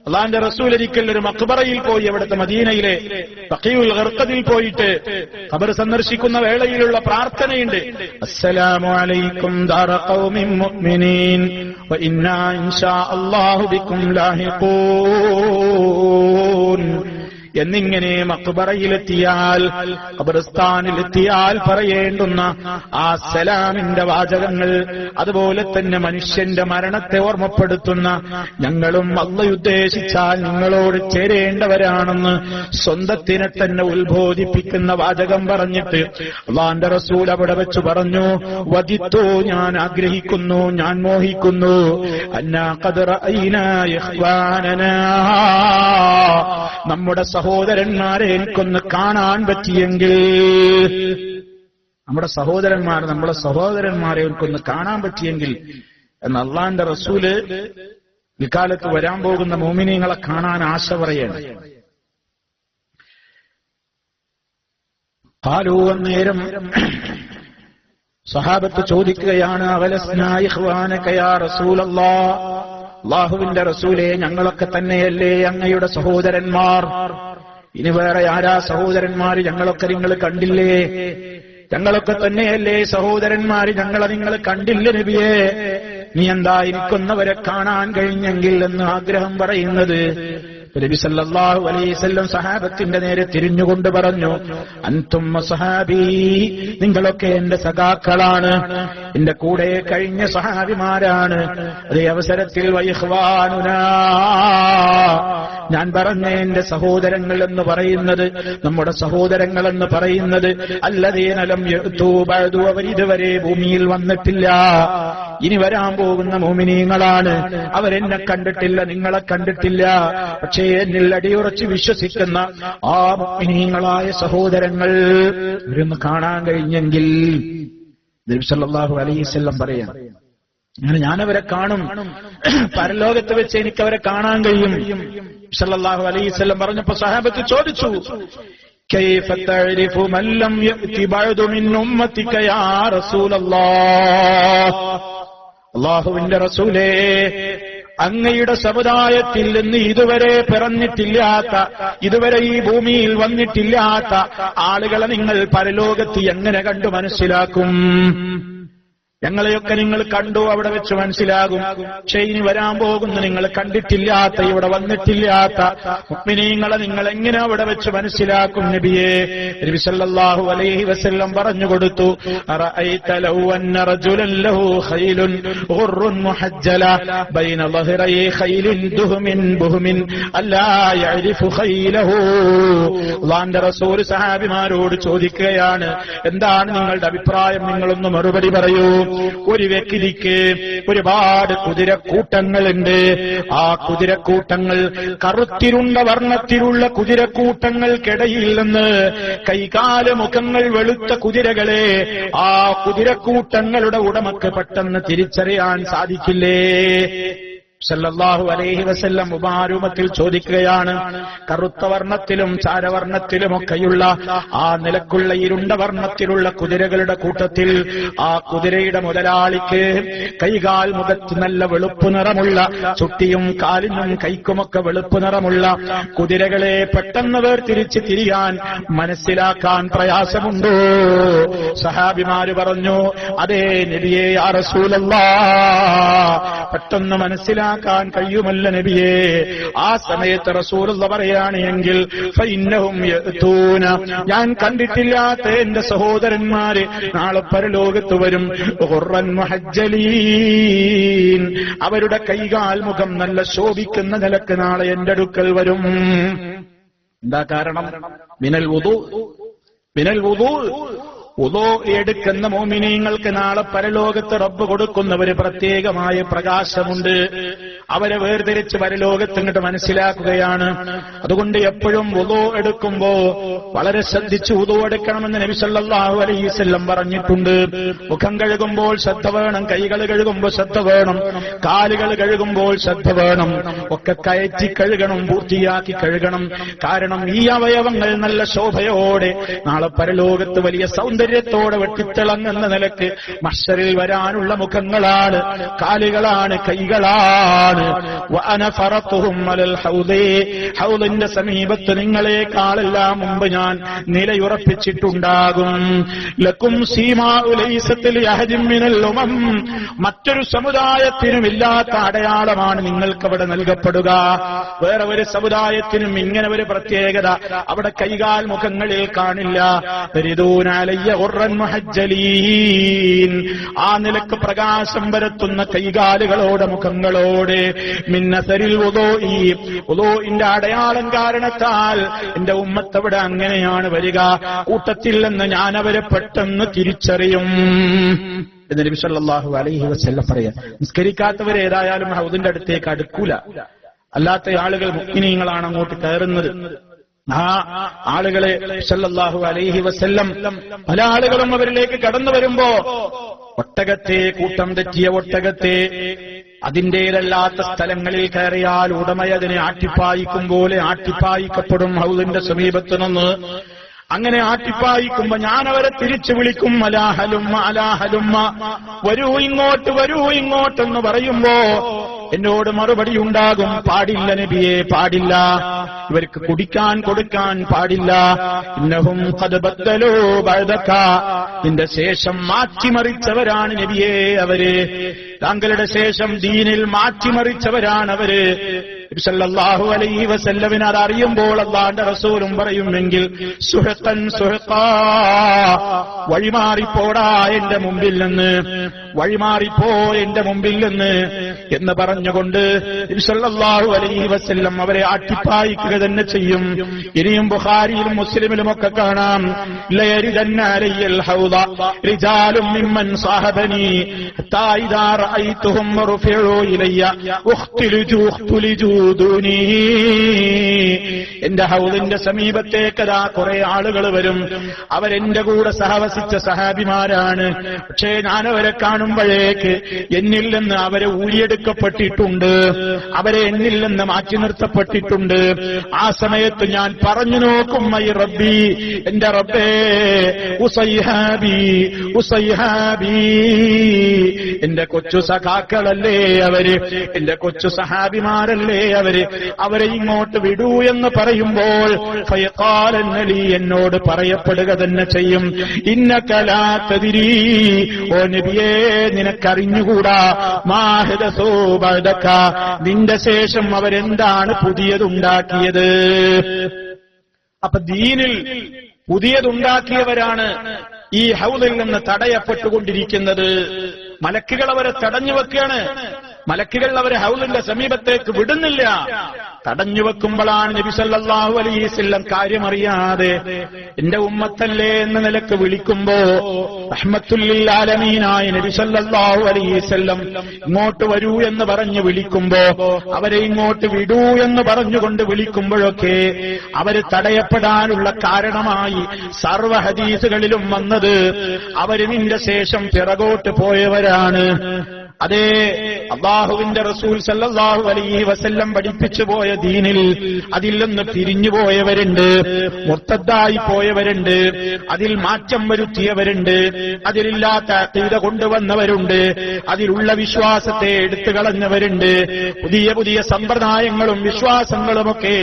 അല്ലാഹുവിന്റെ റസൂൽ ഒരിക്കൽ ഒരു മഖ്ബറയിൽ പോയി, അവിടുത്തെ മദീനയിലെ ബഖീഉൽ ഗർഖദിൽ പോയിട്ട് ഖബർ സന്ദർശിക്കുന്ന വേളയിലുള്ള പ്രാർത്ഥനയുണ്ട്, അസ്സലാമു അലൈക്കും ദാറ ഖൗമിൻ മുഅ്മിനീൻ വ ഇന്നാ ഇൻഷാ അല്ലാഹു ബിക്കും ലാഹിഖൂൻ എന്നിങ്ങനെ മഖ്ബറയിലെത്തിയാൽ, ഖബർസ്ഥാനിലെത്തിയാൽ പറയേണ്ടുന്ന ആ സലാമിന്റെ വാചകങ്ങൾ, അതുപോലെ തന്നെ മനുഷ്യന്റെ മരണത്തെ ഓർമ്മപ്പെടുത്തുന്ന, ഞങ്ങളും അല്ലാഹു ഉദ്ദേശിച്ചാൽ നിങ്ങളോട് ചേരേണ്ടവരാണെന്ന് സ്വന്തത്തിനെ തന്നെ ഉത്ബോധിപ്പിക്കുന്ന വാചകം പറഞ്ഞിട്ട് അല്ലാഹുവിന്റെ റസൂൽ അവിടെ വെച്ച് പറഞ്ഞു, വദിത്തു, ഞാൻ ആഗ്രഹിക്കുന്നു, ഞാൻ മോഹിക്കുന്നു, അന്നാ ഖദ് റഅയ്നാ ഇഖ്വാനനാ, നമ്മുടെ സഹോദരന്മാരെ എനിക്കൊന്ന് കാണാൻ പറ്റിയെങ്കിൽ, നമ്മുടെ സഹോദരന്മാരെ എനിക്കൊന്ന് കാണാൻ പറ്റിയെങ്കിൽ എന്ന് അല്ലാഹുവിന്റെ റസൂല് ഇക്കാലത്ത് വരാൻ പോകുന്ന മുഅ്മിനീങ്ങളെ കാണാൻ ആശ പറയാണ്. ഖാലൂ, അന്നേരം സഹാബത്ത് ചോദിക്കുകയാണ്, അവലസ്നാ ഇഖ്വാനക യാ റസൂലല്ലാഹ്, അല്ലാഹുവിന്റെ റസൂലേ, ഞങ്ങളൊക്കെ തന്നെയല്ലേ അങ്ങയുടെ സഹോദരന്മാർ, ഇനി വേറെ ആരാ സഹോദരന്മാര്, ഞങ്ങളൊക്കെ നിങ്ങൾ കണ്ടില്ലേ, ഞങ്ങളൊക്കെ തന്നെയല്ലേ സഹോദരന്മാര്, ഞങ്ങളെ നിങ്ങൾ കണ്ടില്ല നബിയേ, നീ എന്താ എനിക്കൊന്നവരെ കാണാൻ കഴിഞ്ഞെങ്കിൽ എന്ന് ആഗ്രഹം പറയുന്നത്. നബി സല്ലല്ലാഹു അലൈഹി വസല്ലം സഹാബത്തിന്റെ നേരെ തിരിഞ്ഞുകൊണ്ട് പറഞ്ഞു, അൻതും സഹാബി, നിങ്ങളൊക്കെ എന്റെ സഖാക്കളാണ്, എന്റെ കൂടെ കഴിഞ്ഞ സഹാബിമാരാണ്. അതേ അവസരത്തിൽ വൈഖ്വാനുനാ, ഞാൻ പറഞ്ഞ എന്റെ സഹോദരങ്ങൾ എന്ന് പറയുന്നത്, നമ്മുടെ സഹോദരങ്ങൾ എന്ന് പറയുന്നത്, അല്ലദീന ലം യഅ്തു ബഅദു, അവരിതുവരെ ഭൂമിയിൽ വന്നിട്ടില്ല, ഇനി വരാൻ പോകുന്ന മുഅ്മിനീങ്ങളാണ്. അവരെന്നെ കണ്ടിട്ടില്ല, നിങ്ങളെ കണ്ടിട്ടില്ല, പക്ഷേ എന്നിൽ അടിയുറച്ച് വിശ്വസിക്കുന്ന ആ മുഅ്മിനീങ്ങളായ സഹോദരങ്ങൾ ഇവരൊന്ന് കാണാൻ കഴിഞ്ഞെങ്കിൽ, നബി സല്ലല്ലാഹു അലൈഹി വസല്ലം പറയാണ്, അങ്ങനെ ഞാനവരെ കാണും, പരലോകത്ത് വെച്ച് എനിക്കവരെ കാണാൻ കഴിയും. സല്ലല്ലാഹു അലൈഹി വസല്ലം പറഞ്ഞപ്പോ സഹാബത്ത് ചോദിച്ചു, كيف تعرف من لم يأت بعد من أمتك يا رسول الله അല്ലാഹുവിന്റെ റസൂലേ, അങ്ങയുടെ സമുദായത്തിൽ നിന്ന് ഇതുവരെ പിറന്നിട്ടില്ലാത്ത, ഇതുവരെ ഈ ഭൂമിയിൽ വന്നിട്ടില്ലാത്ത ആളുകളെ നിങ്ങൾ പരലോകത്ത് എങ്ങനെ കണ്ടു മനസ്സിലാക്കും? ഞങ്ങളെയൊക്കെ നിങ്ങൾ കണ്ടു, അവിടെ വെച്ച് മനസ്സിലാകും. പക്ഷേ ഇനി വരാൻ പോകുന്ന നിങ്ങൾ കണ്ടിട്ടില്ലാത്ത, ഇവിടെ വന്നിട്ടില്ലാത്ത മുഅ്മിനീങ്ങളെ നിങ്ങൾ എങ്ങനെ അവിടെ വെച്ച് മനസ്സിലാക്കും നബിയേ? നബി സല്ലല്ലാഹു അലൈഹി വസല്ലം പറഞ്ഞു കൊടുത്തു, അറഅയ്ത ലൗ അന്ന റജുലൻ ലഹു ഖൈലുൻ ഗുർറുൻ മുഹജ്ജല ബൈന ളഹ്റൈ ഖൈലിൻ ദുഹ്മിൻ ബുഹ്മിൻ അല്ലാ യഅരിഫു ഖൈലഹു. അല്ലാഹുവിന്റെ റസൂൽ സഹാബിമാരോട് ചോദിക്കുകയാണ്, എന്താണ് നിങ്ങളുടെ അഭിപ്രായം? നിങ്ങളൊന്ന് മറുപടി പറയൂ. ഒരു വ്യക്തിക്ക് ഒരുപാട് കുതിരക്കൂട്ടങ്ങളുണ്ട്. ആ കുതിരക്കൂട്ടങ്ങൾ, കറുത്തിരുണ്ട വർണ്ണത്തിലുള്ള കുതിരക്കൂട്ടങ്ങൾക്കിടയിൽ നിന്ന് കൈകാല് മുഖങ്ങൾ വെളുത്ത കുതിരകളെ ആ കുതിരക്കൂട്ടങ്ങളുടെ ഉടമക്ക് പെട്ടെന്ന് തിരിച്ചറിയാൻ സാധിക്കില്ലേ? സല്ലല്ലാഹു അലൈഹി വസല്ലം മുബാരൂമത്തിൽ ചോദിക്കുകയാണ്, കറുത്ത വർണ്ണത്തിലും ചാരവർണ്ണത്തിലുമൊക്കെയുള്ള ആ നിലക്കുള്ള ഇരുണ്ട വർണ്ണത്തിലുള്ള കുതിരകളുടെ കൂട്ടത്തിൽ ആ കുതിരയുടെ മുതലാളിക്ക് കൈകാൽ മുഖത്ത് നല്ല വെളുപ്പ് നിറമുള്ള, ചുട്ടിയും കാലിനും കൈക്കുമൊക്കെ വെളുപ്പ് നിറമുള്ള കുതിരകളെ പെട്ടെന്ന് വേർതിരിച്ച് തിരിയാൻ, മനസ്സിലാക്കാൻ പ്രയാസമുണ്ടോ? സഹാബിമാര് പറഞ്ഞു, അതേ നബിയേ യാ റസൂലല്ലാഹ്, പെട്ടെന്ന് മനസ്സിലാക്കാൻ കഴിയുമല്ല നബിയേ. ആ സമയത്ത് റസൂലുള്ള പറയാണ്, എങ്കിൽ ഫഇന്നഹും യഅതൂന, ഞാൻ കണ്ടിട്ടില്ലാത്ത എന്റെ സഹോദരന്മാര് നാളെ പരലോകത്ത് വരും. ഖുർറൻ മുഹജ്ജലീൻ, അവരുടെ കൈകാൽ മുഖം നല്ല ശോഭിക്കുന്ന നിലക്ക് നാളെ എന്റെ അടുക്കൽ വരും. എന്താ കാരണം? മിനൽ വുദൂ, മിനൽ വുദൂ. വുദൂ എടുക്കുന്ന മോമിനീങ്ങൾക്ക് നാളെ പരലോകത്ത് റബ്ബ് കൊടുക്കുന്ന ഒരു പ്രത്യേകമായ പ്രകാശമുണ്ട്. അവരെ വേർതിരിച്ച് പരലോകത്ത് ഇങ്ങോട്ട് മനസ്സിലാക്കുകയാണ്. അതുകൊണ്ട് എപ്പോഴും വുദൂ എടുക്കുമ്പോ വളരെ ശ്രദ്ധിച്ച് വുദൂ എടുക്കണമെന്ന് നബി സല്ലല്ലാഹു അലൈഹി വസല്ലം പറഞ്ഞിട്ടുണ്ട്. മുഖം കഴുകുമ്പോൾ ശ്രദ്ധ വേണം, കൈകൾ കഴുകുമ്പോൾ ശ്രദ്ധ വേണം, കാലുകൾ കഴുകുമ്പോൾ ശ്രദ്ധ വേണം. ഒക്കെ കയറ്റി കഴുകണം, പൂർത്തിയാക്കി കഴുകണം. കാരണം ഈ അവയവങ്ങൾ നല്ല ശോഭയോടെ നാളെ പരലോകത്ത് വലിയ സൗന്ദര്യത്തോടെ വെട്ടിത്തിളങ്ങുന്ന നിലക്ക് മഹ്ശറിൽ വരാനുള്ള മുഖങ്ങളാണ്, കാലുകളാണ്, കൈകളാണ്. വഅന ഫറത്തുഹും അലൽ ഹൗദി, ഹൗദിന്റെ സമീപത്ത് നിങ്ങളെക്കാളെല്ലാം മുമ്പ് ഞാൻ നിലയുറപ്പിച്ചിട്ടുണ്ടാകും. ലക്കും സീമാഉ ലൈസത്ത് ലിഅഹദിൻ മിനൽ ഉമം, മറ്റൊരു സമുദായത്തിനും ഇല്ലാത്ത അടയാളമാണ് നിങ്ങൾക്കവിടെ നൽകപ്പെടുക. വേറെ ഒരു സമുദായത്തിനും ഇങ്ങനെ ഒരു പ്രത്യേകത അവിടെ കൈകാൽ മുഖങ്ങളിൽ കാണില്ല. തരിദൂന അലയ്യ ഖുർറൻ മുഹജ്ജലീൻ, ആ നിലക്ക് പ്രകാശം പരത്തുന്ന കൈകാലുകളോടെ, മുഖങ്ങളോടെ. മിന്നസരിൽ വുദൂഇ, വുദൂഇന്റെ അടയാളം കാരണത്താൽ എന്റെ ഉമ്മത്ത് അവിടെ അങ്ങനെയാണ് വരിക. കൂട്ടത്തിൽ നിന്ന് ഞാൻ അവരെ പെട്ടെന്ന് തിരിച്ചറിയും എന്ന് നബി സല്ലല്ലാഹു അലൈഹി വസല്ലം പറയാം. നിസ്കരിക്കാത്തവർ ഏതായാലും ഹൗദിന്റെ അടുത്തേക്ക് അടുക്കൂല. അല്ലാത്ത ആളുകൾ മുഅ്മിനീങ്ങളാണ് അങ്ങോട്ട് കയറുന്നത്. ആ ആളുകളെ സല്ലല്ലാഹു അലൈഹി വസല്ലം പല ആളുകളും അവരിലേക്ക് കടന്നു വരുമ്പോ ഒട്ടകത്തെ, കൂട്ടം തെറ്റിയ ഒട്ടകത്തെ അതിന്റേതല്ലാത്ത സ്ഥലങ്ങളിൽ കയറിയാൽ ഉടമയതിനെ ആട്ടിപ്പായിക്കും പോലെ ആട്ടിപ്പായിക്കപ്പെടും ഹൗദിന്റെ സമീപത്ത് നിന്ന്. അങ്ങനെ ആട്ടിപ്പായിക്കുമ്പോ ഞാൻ അവരെ തിരിച്ചു വിളിക്കും, അലാഹലുമ്മ അലാഹലുമ്മ, വരൂ ഇങ്ങോട്ട്, വരൂ ഇങ്ങോട്ടെന്ന് പറയുമ്പോ എന്നോട് മറുപടി ഉണ്ടാകും, പാടില്ല നബിയെ, പാടില്ല, ഇവർക്ക് കുടിക്കാൻ കൊടുക്കാൻ പാടില്ല. ഇന്നഹും ഖദ് ബദ്ദലൂ ബഅദക, നിന്റെ ശേഷം മാറ്റിമറിച്ചവരാണ് നബിയെ അവര്, താങ്കളുടെ ശേഷം ദീനിൽ മാറ്റിമറിച്ചവരാണ് അവര്. നബി സല്ലല്ലാഹു അലൈഹി വസല്ലമിന് അത് അറിയുമ്പോൾ അല്ലാഹുവിന്റെ റസൂലും പറയുമെങ്കിൽ സുഹഖൻ സുഹഖാ, വഴിമാറിപ്പോടാ എന്റെ മുമ്പിൽ നിന്ന്, വഴിമാറിപ്പോ എന്റെ മുമ്പിൽ നിന്ന് എന്ന് പറഞ്ഞുകൊണ്ട് നബി സല്ലല്ലാഹു അലൈഹി വസല്ലം അവരെ ആട്ടിപ്പായിക്കുക തന്നെ ചെയ്യും. ഇനിയും ബുഖാരിയിലും മുസ്ലിമിലും ഒക്കെ കാണാം, ലയരിദന്ന അലയ്യൽ ഹൗദ റിജാലും മിമ്മൻ സാഹബനി ഹത്താ ഇദാ റഅയ്തുഹും റുഫിഉ ഇലയ്യ ഉഖ്തിലുജു ദൂനി, എന്റെ ഹൗദിന്റെ സമീപത്തേക്കതാ കുറെ ആളുകൾ വരും. അവരെന്റെ കൂടെ സഹവസിച്ച സഹാബിമാരാണ്. പക്ഷേ ഞാനവരെ കാണുമ്പോഴേക്ക് എന്നിൽ നിന്ന് അവരെ ഊരിയെടുക്കപ്പെട്ടിട്ടുണ്ട്, അവരെ എന്നിൽ നിന്ന് മാറ്റി നിർത്തപ്പെട്ടിട്ടുണ്ട്. ആ സമയത്ത് ഞാൻ പറഞ്ഞു നോക്കും, ഐ റബ്ബി, എന്റെ റബ്ബേ, ഉസൈഹാബി ഉസൈഹാബി, എന്റെ കൊച്ചു സഖാക്കളല്ലേ അവര്, എന്റെ കൊച്ചു സഹാബിമാരല്ലേ അവര്, അവരെ ഇങ്ങോട്ട് വിടൂ എന്ന് പറയുമ്പോൾ ഫയഖാലന്നലി, എന്നോട് പറയപ്പെടുക തന്നെ ചെയ്യും, ഇന്നക ലാ തദ്രീ, ഓ നബിയേ നിനക്കറിഞ്ഞുകൂടാ, മാ ഹദസൂ ബഅദക, നിന്റെ ശേഷം അവരെന്താണ് പുതിയതുണ്ടാക്കിയത്. അപ്പൊ ദീനിൽ പുതിയതുണ്ടാക്കിയവരാണ് ഈ ഹൗദിൽ നിന്ന് തടയപ്പെട്ടുകൊണ്ടിരിക്കുന്നത്. മലക്കുകൾ അവരെ തടഞ്ഞു വെക്കുകയാണ്. മലക്കുകൾ അവരെ ഹൗദിന്റെ സമീപത്തേക്ക് വിടുന്നില്ല. തടഞ്ഞു വെക്കുമ്പോഴാണ് നബി സല്ലല്ലാഹു അലൈഹി വസല്ലം കാര്യമറിയാതെ എന്റെ ഉമ്മത്തല്ലേ എന്ന നിലക്ക് വിളിക്കുമ്പോ റഹ്മത്തുൽ ലിൽ ആലമീനായ നബി സല്ലല്ലാഹു അലൈഹി വസല്ലം ഇങ്ങോട്ട് വരൂ എന്ന് പറഞ്ഞു വിളിക്കുമ്പോ, അവരെ ഇങ്ങോട്ട് വിടൂ എന്ന് പറഞ്ഞുകൊണ്ട് വിളിക്കുമ്പോഴൊക്കെ അവര് തടയപ്പെടാനുള്ള കാരണമായി സർവ്വ ഹദീസുകളിലും വന്നത് അവര് നിന്റെ ശേഷം പിറകോട്ട് പോയവരാണ്. അതേ, അല്ലാഹുവിന്റെ റസൂൽ സല്ലല്ലാഹു അലൈഹി വസല്ലം പഠിപ്പിച്ചു പോയ ദീനിൽ അതിൽ നിന്ന് പിരിഞ്ഞുപോയവരുണ്ട്, മുർത്തദ്ദായി പോയവരുണ്ട്, അതിൽ മാറ്റം വരുത്തിയവരുണ്ട്, അതിലില്ലാത്ത അഖീദ കൊണ്ടുവന്നവരുണ്ട്, അതിലുള്ള വിശ്വാസത്തെ എടുത്തു കളഞ്ഞവരുണ്ട്, പുതിയ പുതിയ സമ്പ്രദായങ്ങളും വിശ്വാസങ്ങളുമൊക്കെ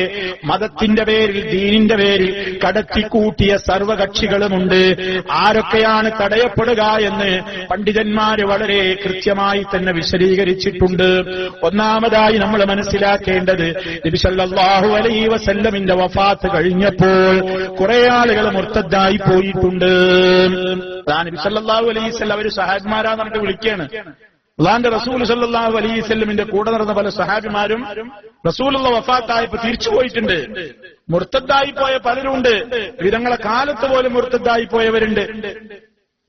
മതത്തിന്റെ പേരിൽ, ദീനിന്റെ പേരിൽ കടത്തിക്കൂട്ടിയ സർവകക്ഷികളുമുണ്ട്. ആരൊക്കെയാണ് തടയപ്പെടുക എന്ന് പണ്ഡിതന്മാര് വളരെ കൃത്യമായി തന്നെ വിശദീകരിച്ചിട്ടുണ്ട്. ഒന്നാമതായി നമ്മൾ മനസ്സിലാക്കേണ്ടത്, നബി സല്ലല്ലാഹു അലൈഹി വസല്ലമിന്റെ വഫാത്ത് കഴിഞ്ഞപ്പോൾ കുറെ ആളുകൾ മുർത്തദ്ദായി പോയിട്ടുണ്ട്. നബി സല്ലല്ലാഹു അലൈഹി വസല്ലം അവര് സഹാബിമാരാന്ന് പറഞ്ഞിട്ട് വിളിക്കുകയാണ്. അല്ലാഹുവിന്റെ റസൂൽ സല്ലല്ലാഹു അലൈഹി വസല്ലമിന്റെ കൂടെ നടന്ന പല സഹാബിമാരും റസൂലുള്ള വഫാത്തായപ്പോ തിരിച്ചു പോയിട്ടുണ്ട്. മുർത്തദ്ദായി പോയ പലരുണ്ട്. വിധങ്ങളെ കാലത്ത് പോലും മുർത്തദ്ദായി പോയവരുണ്ട്.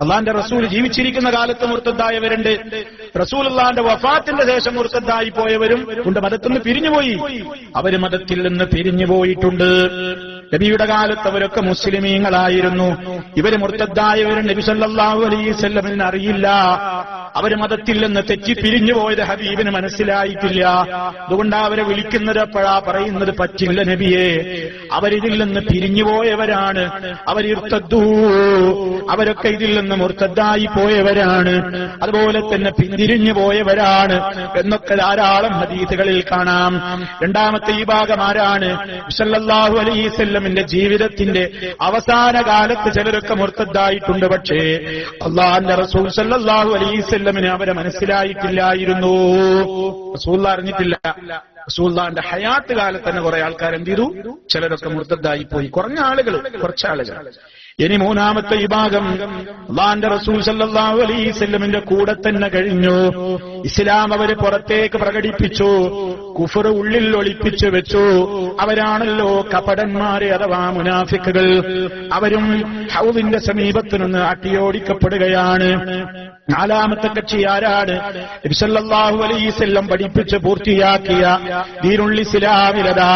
അള്ളാന്റെ റസൂൽ ജീവിച്ചിരിക്കുന്ന കാലത്ത് മുർത്തദ്ദായവരുണ്ട്. റസൂലുള്ളാന്റെ വഫാത്തിന്റെ ശേഷം മുർത്തദ്ദായി പോയവരും ഉണ്ട്. മതത്തിൽ നിന്ന് പിരിഞ്ഞുപോയി. അവര് മതത്തിൽ നിന്ന് പിരിഞ്ഞുപോയിട്ടുണ്ട്. നബിയുടെ കാലത്ത് അവരൊക്കെ മുസ്ലിമീങ്ങളായിരുന്നു. ഇവര് മുർത്തദ്ദായവരും നബി സല്ലല്ലാഹു അലൈഹി വസല്ലമിന് അറിയില്ല. അവര് മതത്തിൽ നിന്ന് തെറ്റി പിരിഞ്ഞുപോയത് ഹബീബിന് മനസ്സിലായിട്ടില്ല. അതുകൊണ്ട് അവരെ വിളിക്കുന്നത് എപ്പോഴാ പറയുന്നത്, പറ്റില്ല നബിയെ, അവരിതിൽ നിന്ന് പിരിഞ്ഞുപോയവരാണ്, അവരിർത്തദ്ദൂ, അവരൊക്കെ ഇതിൽ നിന്ന് മുർത്തദ്ദായി പോയവരാണ്, അതുപോലെ തന്നെ പിന്തിരിഞ്ഞു പോയവരാണ് എന്നൊക്കെ ധാരാളം ഹദീസുകളിൽ കാണാം. രണ്ടാമത്തെ ഈ ഭാഗം ആരാണ്? സല്ലല്ലാഹു അലൈഹി വസല്ലമിന്റെ ജീവിതത്തിന്റെ അവസാന കാലത്ത് ചിലരൊക്കെ മുർത്തദ്ദായിട്ടുണ്ട്. പക്ഷേ അല്ലാഹുവിന്റെ റസൂൽ സല്ലല്ലാഹു അലൈഹി വസല്ലമിന് അവരെ മനസ്സിലായിട്ടില്ലായിരുന്നു. റസൂൽ അറിഞ്ഞിട്ടില്ല. റസൂലുള്ളാഹിന്റെ ഹയാത്ത് കാലത്ത് തന്നെ കുറെ ആൾക്കാർ എന്ത് ചെയ്തു? ചിലരൊക്കെ മുർത്തദ്ദായി പോയി. കുറഞ്ഞ ആളുകൾ, കുറച്ചാളുകൾ. ഇനി മൂന്നാമത്തെ ഈ ഭാഗം അല്ലാഹുവിന്റെ റസൂൽ സല്ലല്ലാഹു അലൈഹി വസല്ലമിന്റെ കൂടെ തന്നെ കഴിഞ്ഞു. ഇസ്ലാം അവര് പുറത്തേക്ക് പ്രകടിപ്പിച്ചു, കുഫർ ഉള്ളിൽ ഒളിപ്പിച്ചു വെച്ചു. അവരാണല്ലോ കപടന്മാരെ അഥവാ മുനാഫിക്കുകൾ. അവരും ഹൗദിന്റെ സമീപത്ത് നിന്ന് അട്ടിയോടിക്കപ്പെടുകയാണ്. നാലാമത്തെ കക്ഷി ആരാണ്? നബി സല്ലല്ലാഹു അലൈഹി വസല്ലം പഠിപ്പിച്ച് പൂർത്തിയാക്കിയ ദീനുൽ ഇസ്ലാമിലതാ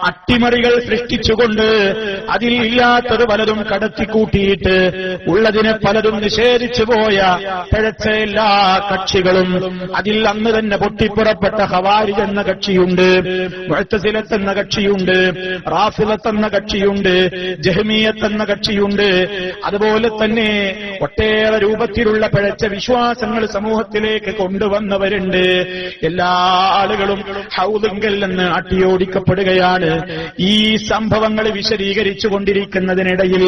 അട്ടിമറികൾ സൃഷ്ടിച്ചുകൊണ്ട് അതിൽ ഇല്ലാത്തത് പലതും കടത്തിക്കൂട്ടിയിട്ട് ഉള്ളതിനെ പലതും നിഷേധിച്ചു പോയ പിഴച്ച എല്ലാ കക്ഷികളും. അതിൽ അന്ന് തന്നെ പൊട്ടിപ്പുറപ്പെട്ട ഖവാരിജ് എന്ന കക്ഷിയുണ്ട്, മുഅ്തസിലത്ത് എന്ന കക്ഷിയുണ്ട്, റാഫിളത്ത് എന്ന കക്ഷിയുണ്ട്, ജഹ്മിയ്യത്ത് എന്ന കക്ഷിയുണ്ട്. അതുപോലെ തന്നെ ഒട്ടേറെ രൂപത്തിലുള്ള പിഴച്ച വിശ്വാസങ്ങൾ സമൂഹത്തിലേക്ക് കൊണ്ടുവന്നവരുണ്ട്. എല്ലാ ആളുകളും ഹൗദിൽ നിന്ന് അട്ടിയോടിക്കപ്പെടുകയാണ്. ഈ സംഭവങ്ങൾ വിശദീകരിച്ചു കൊണ്ടിരിക്കുന്നതിനിടയിൽ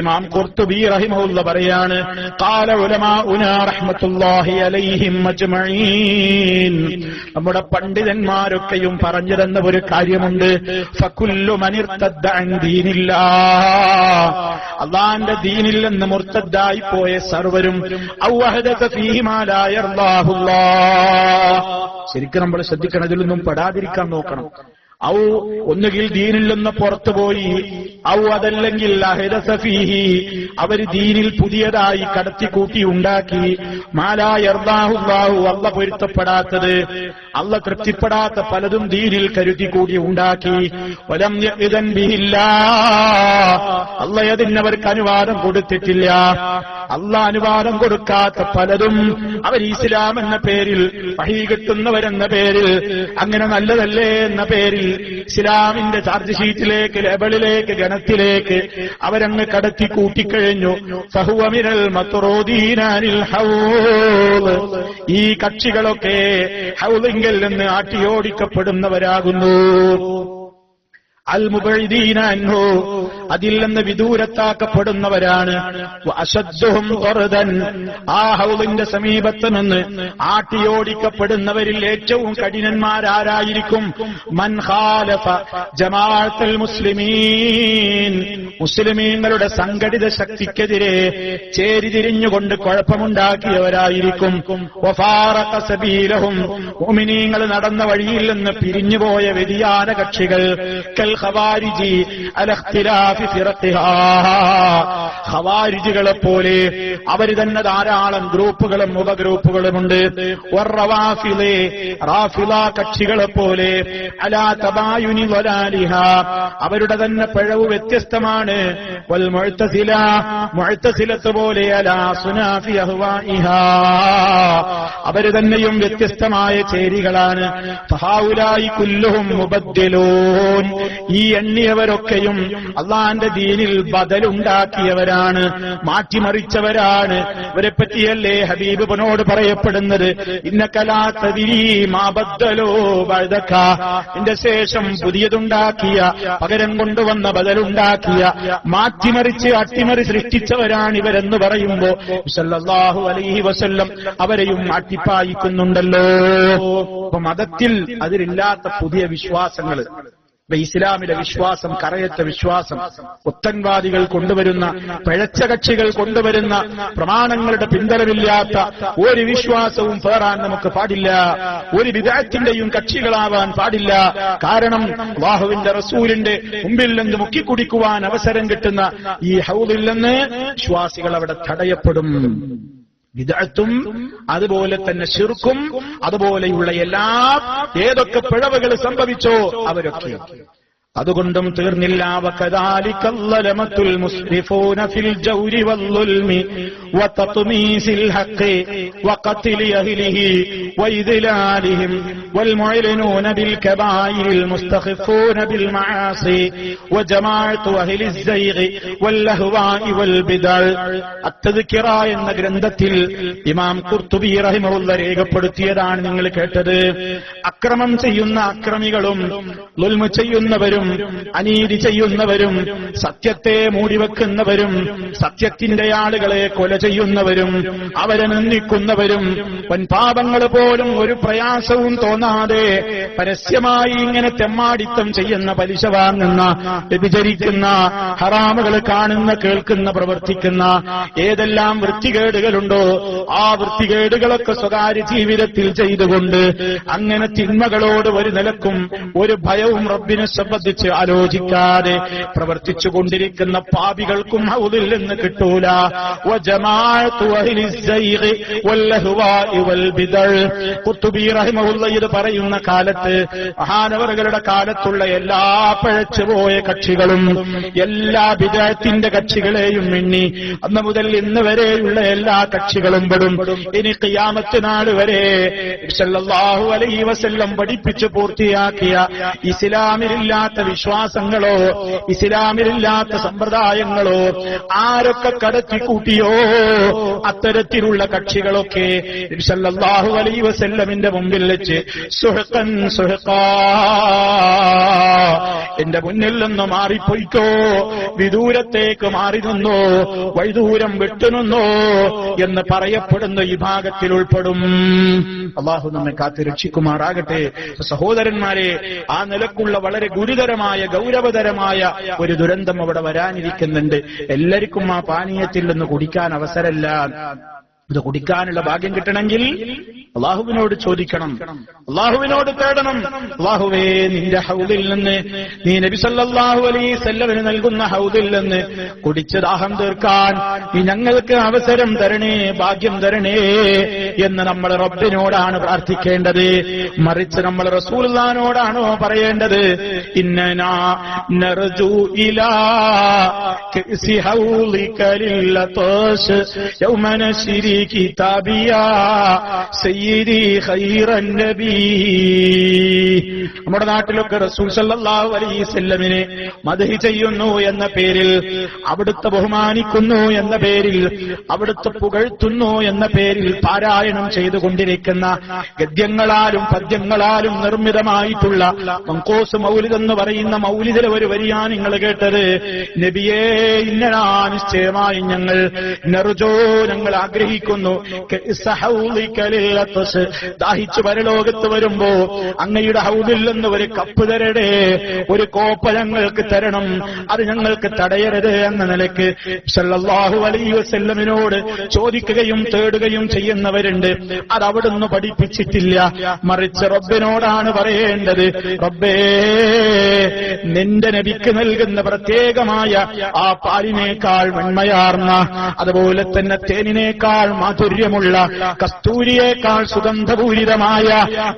ഇമാം ഖുർത്തുബി റഹിമഹുല്ലാഹ് പറയാണ്, ഖാല ഉലമാഉനാ റഹ്മത്തുള്ളാഹി അലൈഹിം അജ്മഈൻ, നമ്മുടെ പണ്ഡിതന്മാരൊക്കെയും പറഞ്ഞു തന്ന ഒരു കാര്യമുണ്ട്, ഫകുല്ലു മൻ ഇർതദ്ദ അൻ ദീനില്ലാഹ്, അല്ലാഹുവിന്റെ ദീനിൽ നിന്ന് മുർത്തദ്ദായി പോയ സർവരും ഔ അഹദത ഫീഹി മാ ലാ യർദാഹുല്ലാഹ്. ശരിക്കും നമ്മൾ ശ്രദ്ധിക്കണം, ഇതിലൊന്നും പെടാതിരിക്കാൻ നോക്കണം. ഔ ഒന്നുകിൽ ദീനിൽ നിന്ന് പുറത്തുപോയി, ഔ അതല്ലെങ്കിൽ അഹദസ ഫീഹി അവർ ദീനിൽ പുതിയതായി കടത്തിക്കൂട്ടി ഉണ്ടാക്കി, മാലാ യർദാഹു അല്ലാഹു അല്ല പൊരുത്തപ്പെടാത്തത്, അല്ല തൃപ്തിപ്പെടാത്ത പലതും ദീനിൽ കരുതിക്കൂടി ഉണ്ടാക്കി. വലം യഅ്ദൻ ബിഹില്ലാഹ് അല്ല അതിനവർക്ക് അനുവാദം കൊടുത്തിട്ടില്ല. അല്ല അനുവാദം കൊടുക്കാത്ത പലതും അവർ ഇസ്ലാം എന്ന പേരിൽ, വഹീ കിട്ടുന്നവരെന്ന പേരിൽ, അങ്ങനെ നല്ലതല്ലേ എന്ന പേരിൽ ഇസ്ലാമിന്റെ ചാർജ് ഷീറ്റിലേക്ക്, ലേബലിലേക്ക്, ഗണത്തിലേക്ക് അവരങ്ങ് കടത്തി കൂട്ടിക്കഴിഞ്ഞു. ഫഹുവ മിനൽ മത്റൂദീന അനിൽ ഹൗള് ഈ കക്ഷികളൊക്കെ ഹൗളിങ്കൽ നിന്ന് ആട്ടിയോടിക്കപ്പെടുന്നവരാകുന്നു. അൽ മുബഈദീന അൻഹു അതിൽ നിന്ന് വിദൂരത്താക്കപ്പെടുന്നവരാണ്. അശദ്ദുഹും ഖർദൻ ആ ഹൗളിന്റെ സമീപത്ത് നിന്ന് ആട്ടിയോടിക്കപ്പെടുന്നവരിൽ ഏറ്റവും കഠിനന്മാരാരായിരിക്കും? മൻ ഖാലഫ ജമാഅത്തുൽ മുസ്ലിമീൻ മുസ്ലിമീങ്ങളുടെ സംഘടിത ശക്തിക്കെതിരെ ചേരിതിരിഞ്ഞുകൊണ്ട് കുഴപ്പമുണ്ടാക്കിയവരായിരിക്കും. വഫാറഖ സബീലഹും മുഅ്മിനീങ്ങൾ നടന്ന വഴിയിൽ നിന്ന് പിരിഞ്ഞുപോയ വ്യതിയാന കക്ഷികൾ. കൽ ഖവാരിജി അല ഇഖ്തിലാഫി ഫിറഖിഹാ ഖവാരിജികളെ പോലെ അവർ തന്നെ ധാരാളം ഗ്രൂപ്പുകളും ഉപഗ്രൂപ്പുകളുമുണ്ട്. വറവാഫിളി റാഫിള കക്ഷികളെ പോലെ അലാ തബായുനി വലാലിഹാ അവരുടെ തന്നെ പിഴവ് വ്യത്യസ്തമാണ്. വൽ മുഅ്തസില മുഅ്തസിലത്ത് പോലെ അലാ സുനാഫി അഹ്വാഇഹാ അവർ തന്നെയും വ്യത്യസ്തമായ ചേരികളാണ്. ഫഹൗലായി കുല്ലുഹും മുബദ്ദിലൂൻ ഈ എണ്ണിയവരൊക്കെയും അള്ളാന്റെ ദീനിൽ ബദലുണ്ടാക്കിയവരാണ്, മാറ്റിമറിച്ചവരാണ്. ഇവരെ പറ്റിയല്ലേ ഹബീബിനോട് പറയപ്പെടുന്നത്, ഇന്നക ലാ തദ്രീ മാ ബദ്ദലൂ ബഅദക നിന്റെ ശേഷം പുതിയതുണ്ടാക്കിയ, പകരം കൊണ്ടുവന്ന ബദലുണ്ടാക്കിയ, മാറ്റിമറിച്ച് അട്ടിമറി സൃഷ്ടിച്ചവരാണ് ഇവരെന്ന് പറയുമ്പോ സല്ലല്ലാഹു അലൈഹി വസല്ലം അവരെയും മാറ്റിപ്പായിക്കുന്നുണ്ടല്ലോ. അപ്പൊ മതത്തിൽ അതിലില്ലാത്ത പുതിയ വിശ്വാസങ്ങൾ, ഇസ്ലാമിലെ വിശ്വാസം, കറയറ്റ വിശ്വാസം, പുത്തൻവാദികൾ കൊണ്ടുവരുന്ന, പിഴച്ച കക്ഷികൾ കൊണ്ടുവരുന്ന പ്രമാണങ്ങളുടെ പിന്തലമില്ലാത്ത ഒരു വിശ്വാസവും പേറാൻ നമുക്ക് പാടില്ല. ഒരു ബിദ്അത്തിന്റെയും കക്ഷികളാവാൻ പാടില്ല. കാരണം അല്ലാഹുവിന്റെ റസൂലിന്റെ മുമ്പിൽ നിന്ന് മുക്കിക്കുടിക്കുവാൻ അവസരം കിട്ടുന്ന ഈ ഹൗദിൽ നിന്ന് വിശ്വാസികൾ അവിടെ തടയപ്പെടും. ബിദ്അത്തും അതുപോലെ തന്നെ ശിർക്കും അതുപോലെയുള്ള എല്ലാ ഏതൊക്കെ പിഴവുകൾ സംഭവിച്ചോ അവരൊക്കെ. അതുകൊണ്ടും തീർന്നില്ല. വകദാലികല്ലമത്തുൽ മുസ്രിഫൂന ഫിൽ ജൗരി വൽളുൽമി വതത്മീസിൽ ഹഖ് വഖത്ലി അഹ്ലിഹി വഇദ്ലാലിഹിം വൽമുഅ്ലിനൂന ബിൽ കബായിരിൽ മുസ്തഖിഫൂന ബിൽ മആസി വജമാഅത്തു അഹ്ലിസ് സൈഗ് വൽഅഹ്വാഇ വൽ ബിദഅ. അത്തദ്കിറ എന്ന ഗ്രന്ഥത്തിൽ ഇമാം ഖുർതുബി റഹിമഹുല്ലാഹ് രേഖപ്പെടുത്തിയതാണ് നിങ്ങൾ കേട്ടത്. അക്രമം ചെയ്യുന്ന അക്രമികളും ളുൽമ ചെയ്യുന്നവരും അനീതി ചെയ്യുന്നവരും സത്യത്തെ മൂടിവെക്കുന്നവരും സത്യത്തിന്റെ ആളുകളെ കൊല ചെയ്യുന്നവരും അവരെ നിന്ദിക്കുന്നവരും വൻപാപങ്ങൾ പോലും ഒരു പ്രയാസവും തോന്നാതെ പരസ്യമായി ഇങ്ങനെ തെമ്മാടിത്തം ചെയ്യുന്ന, പലിശ വാങ്ങുന്ന, വ്യഭിചരിക്കുന്ന, ഹറാമുകൾ കാണുന്ന, കേൾക്കുന്ന, പ്രവർത്തിക്കുന്ന ഏതെല്ലാം വൃത്തികേടുകളുണ്ടോ ആ വൃത്തികേടുകളൊക്കെ സ്വകാര്യ ജീവിതത്തിൽ ചെയ്തുകൊണ്ട് അങ്ങനെ തിന്മകളോട് ഒരു നിലക്കും ഒരു ഭയവും റബ്ബിനെ സംബന്ധിച്ച് ആലോചിക്കാതെ പ്രവർത്തിച്ചു കൊണ്ടിരിക്കുന്ന പാപികൾക്കും ഹൗദിൽ നിന്ന് കിട്ടൂല. വജമാഅത്തു അഹ്ലിസ് സൈഗ് വൽഅഹ്വാഇ വൽ ബിദഅ. ഖുർതുബി റഹിമഹുല്ലാഹ് ഇത് പറയുന്ന കാലത്ത്, മഹാനവറുകളുടെ കാലത്തുള്ള എല്ലാ പഴച്ചുപോയ കക്ഷികളും എല്ലാ ബിദ്അത്തിന്റെ കക്ഷികളെയും എണ്ണി അന്ന് മുതൽ ഇന്ന് വരെയുള്ള എല്ലാ കക്ഷികളും പെടും. ഇനി ഖിയാമത്ത് നാൾ വരെ സല്ലല്ലാഹു അലൈഹി വസല്ലം പഠിപ്പിച്ചു പൂർത്തിയാക്കിയ ഇസ്ലാമിലില്ലാത്ത വിശ്വാസങ്ങളോ ഇസ്ലാമിലില്ലാത്ത സമ്പ്രദായങ്ങളോ ആരൊക്കെ കടത്തിക്കൂട്ടിയോ അത്തരത്തിലുള്ള കക്ഷികളൊക്കെ സല്ലല്ലാഹു അലൈഹി വസല്ലമിന്റെ മുമ്പിൽ വെച്ച് സുഹഖൻ സുഹഖാ എന്റെ മുന്നിൽ നിന്ന് മാറിപ്പോയിക്കോ, വിദൂരത്തേക്ക് മാറി നിന്നോ, വൈദൂരം വിട്ടുനിന്നോ എന്ന് പറയപ്പെടുന്ന ഈ ഭാഗത്തിൽ ഉൾപ്പെടും. അള്ളാഹു നമ്മെ കാത്ത് രക്ഷിക്കുമാറാകട്ടെ. സഹോദരന്മാരെ, ആ നിലക്കുള്ള വളരെ ഗുരുതരമായ ഗൗരവതരമായ ഒരു ദുരന്തം അവിടെ വരാനിരിക്കുന്നുണ്ട്. എല്ലാവർക്കും ആ പാനീയത്തിൽ നിന്ന് കുടിക്കാൻ അവസരമില്ല. ഇത് കുടിക്കാനുള്ള ഭാഗ്യം കിട്ടണമെങ്കിൽ അള്ളാഹുവിനോട് ചോദിക്കണം, അള്ളാഹുവിനോട് തേടണം. അള്ളാഹുവേ, നിന്റെ ഹൗദിൽ നിന്ന്, നീ നബി സല്ലല്ലാഹു അലൈഹി വസല്ലമന് നൽകുന്ന ഹൗദിൽ നിന്ന് കുടിച്ച് ദാഹം തീർക്കാൻ നീ ഞങ്ങൾക്ക് അവസരം തരണേ, ഭാഗ്യം തരണേ എന്ന് നമ്മൾ റബ്ബിനോടാണ് പ്രാർത്ഥിക്കേണ്ടത്. മറിച്ച് നമ്മൾ റസൂലുള്ളാഹിനോടാണോ പറയേണ്ടത്? ഇന്നനാ നർജു ഇലാ കഅസി ഹൗലിക ലില്ലതാശ് യൗമ നശ്രി കിതാബിയാ സയ്യിദി ഖൈറൻ നബി. നമ്മുടെ നാട്ടിലൊക്കെ റസൂൽ സല്ലല്ലാഹു അലൈഹി വസല്ലമിനെ മദ്ഹ് ചെയ്യുന്നു എന്ന പേരിൽ, അവിടുത്തെ ബഹുമാനിക്കുന്നു എന്ന പേരിൽ, അവിടുത്തെ പുകഴ്ത്തുന്നു എന്ന പേരിൽ പാരായണം ചെയ്തുകൊണ്ടിരിക്കുന്ന ഗദ്യങ്ങളാലും പദ്യങ്ങളാലും നിർമ്മിതമായിട്ടുള്ള മങ്കൂസ് മൗലിദ് എന്ന് പറയുന്ന മൗലിദിലെ ഒരു വരിയാ നിങ്ങൾ കേട്ടത്. നബിയേ, ഇന്നനാ നിശ്ചയമായി ഞങ്ങൾ നർജോ, ഞങ്ങൾ ആഗ്രഹിക്കുന്നു, ദാഹിച്ചു പരലോകത്ത് വരുമ്പോ അങ്ങയുടെ ഹൗദിൽ നിന്ന് ഒരു കപ്പ് തരടേ, ഒരു കോപ്പ ഞങ്ങൾക്ക് തരണം, അത് ഞങ്ങൾക്ക് തടയരുത് എന്ന നിലയ്ക്ക് സല്ലല്ലാഹു അലൈഹി വസല്ലമിനോട് ചോദിക്കുകയും തേടുകയും ചെയ്യുന്നവരുണ്ട്. അത് അവിടുന്ന് പഠിപ്പിച്ചിട്ടില്ല. മറിച്ച് റബ്ബിനോടാണ് പറയേണ്ടത്. റബ്ബേ, നിന്റെ നബിക്ക് നൽകുന്ന പ്രത്യേകമായ ആ പാലിനേക്കാൾ വെണ്മയാർന്ന, അതുപോലെ തന്നെ തേനിനേക്കാൾ മാധുര്യമുള്ള, കസ്തൂരിയേക്കാൾ സുഗന്ധപൂരിതമായ,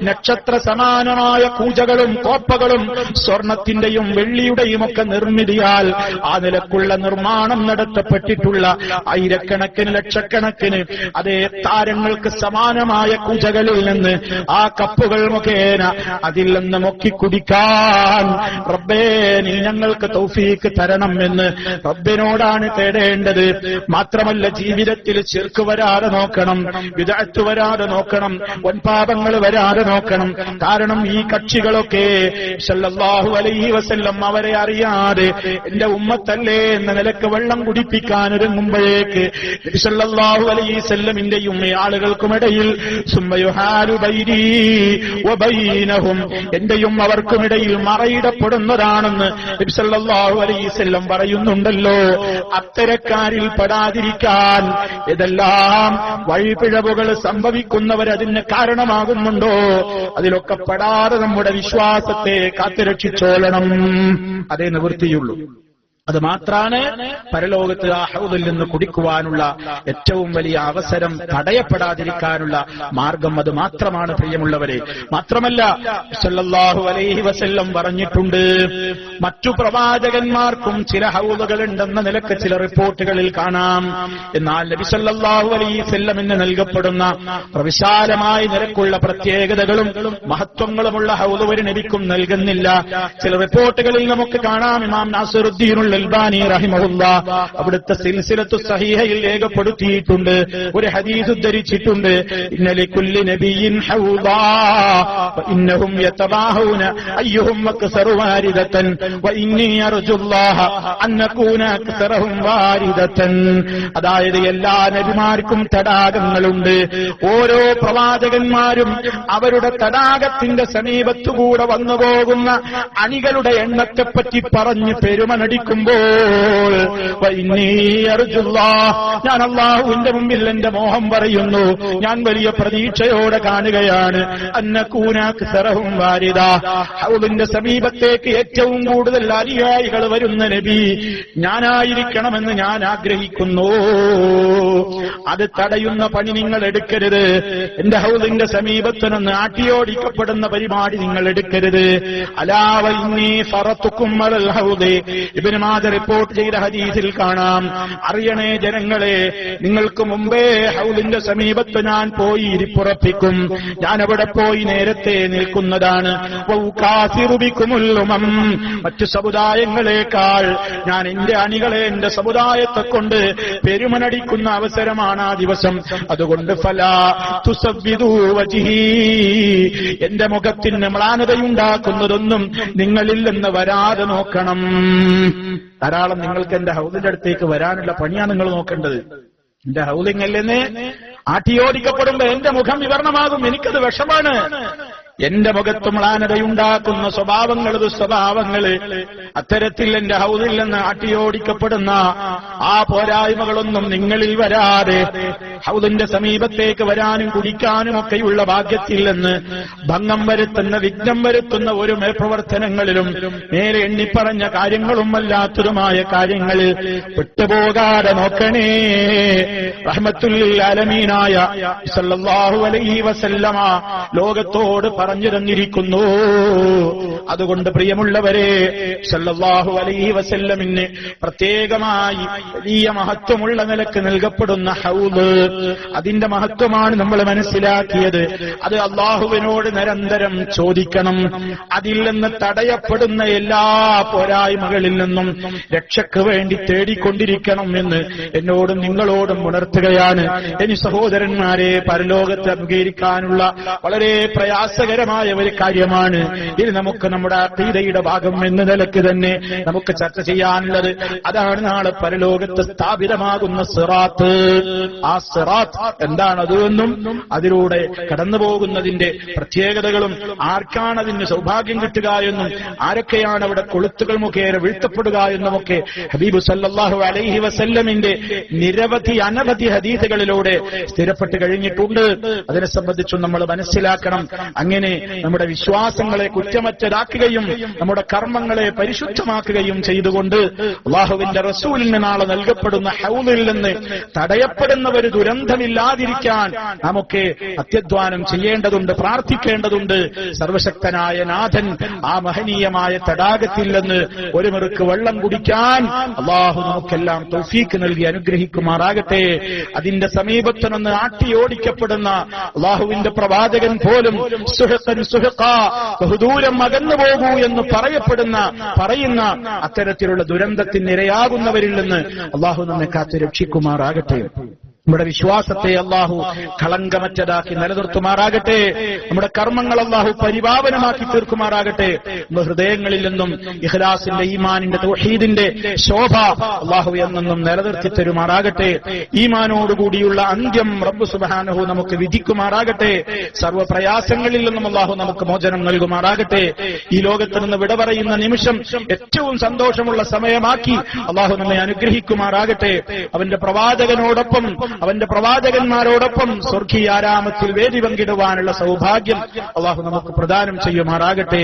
നക്ഷത്ര സമാനമായ കൂജകളും കോപ്പകളും സ്വർണത്തിന്റെയും വെള്ളിയുടെയും ഒക്കെ നിർമ്മിതിയാൽ ആ നിലക്കുള്ള നിർമ്മാണം നടത്തപ്പെട്ടിട്ടുള്ള ആയിരക്കണക്കിന് ലക്ഷക്കണക്കിന് അതേ താരങ്ങൾക്ക് സമാനമായ കൂജകളിൽ നിന്ന് ആ കപ്പുകൾ മുഖേന അതിൽ നിന്ന് മുക്കി കുടിക്കാൻ റബ്ബേ, നീ ഞങ്ങൾക്ക് തൗഫീക്ക് തരണം എന്ന് റബ്ബിനോടാണ് തേടേണ്ടത്. മാത്രമല്ല, ജീവിതത്തിൽ ശിർക്ക് വരാതെ നോക്കണം, വിദഅത്ത് വരാതെ നോക്കണം, വൻപാപങ്ങൾ വരാതെ നോക്കണം. കാരണം ഈ കക്ഷികളൊക്കെ സല്ലല്ലാഹു അലൈഹി വസല്ലം അവരെ അറിയാതെ എന്റെ ഉമ്മത്തല്ലേ എന്ന നിലക്ക് വെള്ളം കുടിപ്പിക്കാൻ ഒരുങ്ങുമ്പോഴേക്ക് നബി സല്ലല്ലാഹു അലൈഹി വസല്ലമിന്റെയും ആളുകൾക്കുമിടയിൽ സുമ്മയുഹാലു ബൈനി വബൈനഹും, എന്റെയും അവർക്കുമിടയിൽ മറയിടപ്പെടുന്നതാണെന്ന് നബി സല്ലല്ലാഹു അലൈഹി വസല്ലം പറയുന്നുണ്ടല്ലോ. അത്തരക്കാരിൽ പെടാതിരിക്കാൻ ഏതെല്ലാം വഴിപിഴവുകൾ സംഭവിക്കുന്നവരതിന് കാരണമാകുന്നുണ്ടോ അതിലൊക്കെ പെടാതെ നമ്മുടെ വിശ്വാസത്തെ കാത്തുരക്ഷിച്ചോളണം. അതേ നിവൃത്തിയുള്ളൂ. അത് മാത്രാണ് പരലോകത്ത് ആ ഹൗദിൽ നിന്ന് കുടിക്കുവാനുള്ള ഏറ്റവും വലിയ അവസരം തടയപ്പെടാതിരിക്കാനുള്ള മാർഗം. അത് മാത്രമാണ് പ്രിയമുള്ളവരെ. മാത്രമല്ല, സല്ലല്ലാഹു അലൈഹി വസല്ലം പറഞ്ഞിട്ടുണ്ട്, മറ്റു പ്രവാചകന്മാർക്കും ചില ഹൗദുകൾ ഉണ്ടെന്ന നിലക്ക് ചില റിപ്പോർട്ടുകളിൽ കാണാം. എന്നാൽ നബി സല്ലല്ലാഹു അലൈഹി വസല്ലമിന് നൽകപ്പെടുന്ന പ്രവിശാലമായ നിലക്കുള്ള പ്രത്യേകതകളും മഹത്വങ്ങളുമുള്ള ഹൗദ് ഒരു നബിക്കും നൽകുന്നില്ല. ചില റിപ്പോർട്ടുകളിൽ നമുക്ക് കാണാം, ഇമാം നാസിറുദ്ദീൻ അൽബാനി റഹിമഹുല്ലാഹ് അവിടുത്തെ സിൽസിലത്തു സഹീഹയിൽ രേഖപ്പെടുത്തിയിട്ടുണ്ട്, ഒരു ഹദീസ് ഉദ്ധരിച്ചിട്ടുണ്ട്, ഇന്നലി കുല്ലി നബിയിൻ ഹൗദാ വഇന്നഹും യതബാഹൂന അയ്യുഹും അക്സറു വാരിദതൻ വഇന്നി അർജുല്ലാഹ അൻ നകൂന അക്സറഹും വാരിദതൻ. അതായത് എല്ലാ നബിമാർക്കും തടാകങ്ങളുണ്ട്. ഓരോ പ്രവാചകന്മാരും അവരുടെ തടാകത്തിന്റെ സമീപത്തുകൂടെ വന്നുപോകുന്ന അണികളുടെ എണ്ണത്തെപ്പറ്റി പറഞ്ഞ് പെരുമ നടിക്കുമ്പോൾ ഞാൻ അല്ലാഹുവിന്റെ മുമ്പിൽ എന്റെ മോഹം പറയുന്നു, ഞാൻ വലിയ പ്രതീക്ഷയോടെ കാണുകയാണ്, അന്നകൂനാക്സറഹും വാരിദ, ഹൗദിന്റെ സമീപത്തേക്ക് ഏറ്റവും കൂടുതൽ അനുയായികൾ വരുന്ന നബി ഞാനായിരിക്കണമെന്ന് ഞാൻ ആഗ്രഹിക്കുന്നു. അത് തടയുന്ന പണി നിങ്ങൾ എടുക്കരുത്. എന്റെ ഹൗദിന്റെ സമീപത്ത് നിന്ന് ആട്ടിയോടിക്കപ്പെടുന്ന പരിപാടി നിങ്ങൾ എടുക്കരുത്. അലാവ ഇന്നി ഫറത്തുക്കും അലൽ ഹൗദി, ഇബ്നു മാജ റിപ്പോർട്ട് ചെയ്ത ഹദീസിൽ കാണാം, അറിയണേ ജനങ്ങളെ, നിങ്ങൾക്ക് മുമ്പേ ഹൗദിന്റെ സമീപത്ത് ഞാൻ പോയി ഇരിപ്പുറപ്പിക്കും. ഞാൻ അവിടെ പോയി നേരത്തെ നിൽക്കുന്നതാണ്. മറ്റു സമുദായങ്ങളെക്കാൾ ഞാൻ എന്റെ അണികളെ, എന്റെ സമുദായത്തെ കൊണ്ട് പെരുമനടിക്കുന്ന അവസരമാണ് ആ ദിവസം. അതുകൊണ്ട് ഫലാ തുസവ്വിദൂ വജ്ഹി, എന്റെ മുഖത്തിന് മ്ലാനതയുണ്ടാക്കുന്നതൊന്നും നിങ്ങളിൽ നിന്ന് വരാതെ നോക്കണം. ധാരാളം നിങ്ങൾക്ക് എന്റെ ഹൗദിന്റെ അടുത്തേക്ക് വരാനുള്ള പണിയാണ് നിങ്ങൾ നോക്കേണ്ടത്. എന്റെ ഹൗദിങ്ങല്ലെന്ന് ആട്ടിയോടിക്കപ്പെടുമ്പോ എന്റെ മുഖം വിവരണമാകും, എനിക്കത് വിഷമാണ്. എന്റെ മുഖത്ത് മ്ലാനതയുണ്ടാക്കുന്ന സ്വഭാവങ്ങൾ, ദുസ്വഭാവങ്ങള്, അത്തരത്തിൽ എന്റെ ഹൗദിൽ നിന്ന് ആട്ടിയോടിക്കപ്പെടുന്ന ആ പോരായ്മകളൊന്നും നിങ്ങളിൽ വരാതെ ഹൗദിന്റെ സമീപത്തേക്ക് വരാനും കുടിക്കാനും ഒക്കെയുള്ള ഭാഗ്യത്തിൽ നിന്ന് ഭംഗം വരുത്തുന്ന, വിഘ്നം വരുത്തുന്ന ഒരു മേൽപ്രവർത്തനങ്ങളിലും നേരെ എണ്ണിപ്പറഞ്ഞ കാര്യങ്ങളും അല്ലാത്തതുമായ കാര്യങ്ങളിൽ വിട്ടുപോകാതെ നോക്കണേ. റഹ്മത്തുൽ ആലമീനായ സല്ലല്ലാഹു അലൈഹി വസല്ലമ ലോകത്തോട് പറഞ്ഞു തന്നിരിക്കുന്നു. അതുകൊണ്ട് പ്രിയമുള്ളവരെ, സല്ലല്ലാഹു അലൈഹി വസല്ലമിന് പ്രത്യേകമായി വലിയ മഹത്വമുള്ള നിലക്ക് നൽകപ്പെടുന്ന ഹൗദ്, അതിന്റെ മഹത്വമാണ് നമ്മൾ മനസ്സിലാക്കിയത്. അത് അള്ളാഹുവിനോട് നിരന്തരം ചോദിക്കണം. അതിൽ നിന്ന് തടയപ്പെടുന്ന എല്ലാ പോരായ്മകളിൽ നിന്നും രക്ഷയ്ക്ക് വേണ്ടി തേടിക്കൊണ്ടിരിക്കണം എന്ന് എന്നോടും നിങ്ങളോടും ഉണർത്തുകയാണ്. ഇനി സഹോദരന്മാരെ, പരലോകത്ത് അഭിമുഖീകരിക്കാനുള്ള വളരെ പ്രയാസകരമായ ഒരു കാര്യമാണ്. ഇത് നമുക്ക് നമ്മുടെ അഖീദയുടെ ഭാഗം എന്ന നിലക്ക് തന്നെ നമുക്ക് ചർച്ച ചെയ്യാനുള്ളത്. അതാണ് നാളെ പരലോകത്ത് സ്ഥാപിതമാകുന്ന സിറാത്ത്. ആ സിറാത്ത് എന്താണത് എന്നും അതിലൂടെ കടന്നു പോകുന്നതിന്റെ പ്രത്യേകതകളും ആർക്കാണ് അതിന് സൗഭാഗ്യം കിട്ടുക എന്നും ആരൊക്കെയാണ് അവിടെ കൊളുത്തുകൾ മുഖേന വീഴ്ത്തപ്പെടുക എന്നുമൊക്കെ ഹബീബ് സല്ലല്ലാഹു അലൈഹി വസല്ലമിന്റെ നിരവധി അനവധി ഹദീസുകളിലൂടെ സ്ഥിരപ്പെട്ട് കഴിഞ്ഞിട്ടുണ്ട്. അതിനെ സംബന്ധിച്ചും നമ്മൾ മനസ്സിലാക്കണം. അങ്ങനെ നമ്മുടെ വിശ്വാസങ്ങളെ കുറ്റമറ്റതാക്കുകയും നമ്മുടെ കർമ്മങ്ങളെ പരിശുദ്ധമാക്കുകയും ചെയ്തുകൊണ്ട് അല്ലാഹുവിന്റെ റസൂലിന് നാളെ നൽകപ്പെടുന്ന ഹൗദിൽ നിന്ന് തടയപ്പെടുന്ന ഒരു ദുരന്തമില്ലാതിരിക്കാൻ നമുക്ക് അത്യധ്വാനം ചെയ്യേണ്ടതുണ്ട്, പ്രാർത്ഥിക്കേണ്ടതുണ്ട്. സർവശക്തനായ നാഥൻ ആ മഹനീയമായ തടാകത്തിൽ നിന്ന് ഒരു മെറുക്ക് വെള്ളം കുടിക്കാൻ അല്ലാഹു നമുക്കെല്ലാം തൗഫീക്ക് നൽകി അനുഗ്രഹിക്കുമാറാകട്ടെ. അതിന്റെ സമീപത്ത് നിന്ന് ആട്ടിയോടിക്കപ്പെടുന്ന അല്ലാഹുവിന്റെ പ്രവാചകൻ പോലും ബഹുദൂരം അകന്നു പോകൂ എന്ന് പറയുന്ന അത്തരത്തിലുള്ള ദുരന്തത്തിനിരയാകുന്നവരിൽ നിന്ന് അല്ലാഹു നമ്മെ കാത്തു രക്ഷിക്കുമാറാകട്ടെ. നമ്മുടെ വിശ്വാസത്തെ അല്ലാഹു കളങ്കമറ്റതാക്കി നിലനിർത്തുമാറാകട്ടെ. നമ്മുടെ കർമ്മങ്ങൾ അല്ലാഹു പരിപാവനമാക്കി തീർക്കുമാറാകട്ടെ. നമ്മുടെ ഹൃദയങ്ങളിൽ നിന്നും ഇഖ്ലാസിന്റെ, ഈമാനിന്റെ, തൗഹീദിന്റെ ശോഭ അല്ലാഹു എന്നെന്നും നിലനിർത്തി തരുമാറാകട്ടെ. ഈമാനോടുകൂടിയുള്ള അന്ത്യം റബ്ബ് സുബ്ഹാനഹു നമുക്ക് വിധിക്കുമാറാകട്ടെ. സർവ്വ പ്രയാസങ്ങളിൽ നിന്നും അല്ലാഹു നമുക്ക് മോചനം നൽകുമാറാകട്ടെ. ഈ ലോകത്ത് നിന്ന് വിട പറയുന്ന നിമിഷം ഏറ്റവും സന്തോഷമുള്ള സമയമാക്കി അല്ലാഹു നമ്മെ അനുഗ്രഹിക്കുമാറാകട്ടെ. അവന്റെ പ്രവാചകനോടൊപ്പം, അവന്റെ പ്രവാചകന്മാരോടൊപ്പം സ്വർഗീയാരാമത്തിൽ വേദി പങ്കിടുവാനുള്ള സൗഭാഗ്യം അല്ലാഹു നമുക്ക് പ്രദാനം ചെയ്യുമാറാകട്ടെ.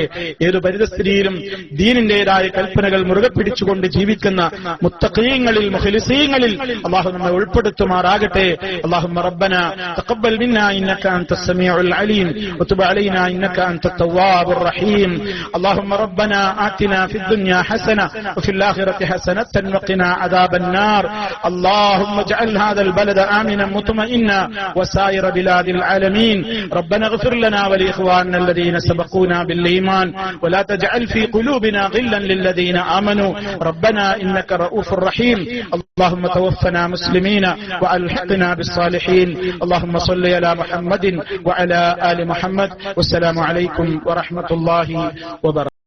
ഏതു പരിതസ്ഥിതിയിലും ദീനിന്റേതായ കൽപ്പനകൾ മുറുകെ പിടിച്ചുകൊണ്ട് ജീവിക്കുന്ന മുത്തഖീങ്ങളിൽ, മുഖ്ലിസീങ്ങളിൽ അല്ലാഹു നമ്മെ ഉൾപ്പെടുത്തുമാറാകട്ടെ. അല്ലാഹുമ്മ റബ്ബനാ തഖബ്ബൽ മിന്നാ ഇന്നക അൻതസ് സമീഉൽ അലീം വതുബ് അലൈനാ ഇന്നക അൻതത് തവ്വാബുർ റഹീം. അല്ലാഹുമ്മ റബ്ബനാ ആതിനാ ഫിദ് ദുനിയാ ഹസന വഫിൽ ആഖിറതി ഹസനതൻ വഖിനാ അദാബൻ നാർ. അല്ലാഹുമ്മ ഇജ്അൽ ഹാദൽ ബലദ آمنا مطمئنا وسائر بلاد العالمين. ربنا اغفر لنا ولإخواننا الذين سبقونا بالإيمان ولا تجعل في قلوبنا غلا للذين آمنوا ربنا إنك رؤوف رحيم. اللهم توفنا مسلمين وألحقنا بالصالحين. اللهم صل على محمد وعلى آل محمد. والسلام عليكم ورحمة الله وبركاته.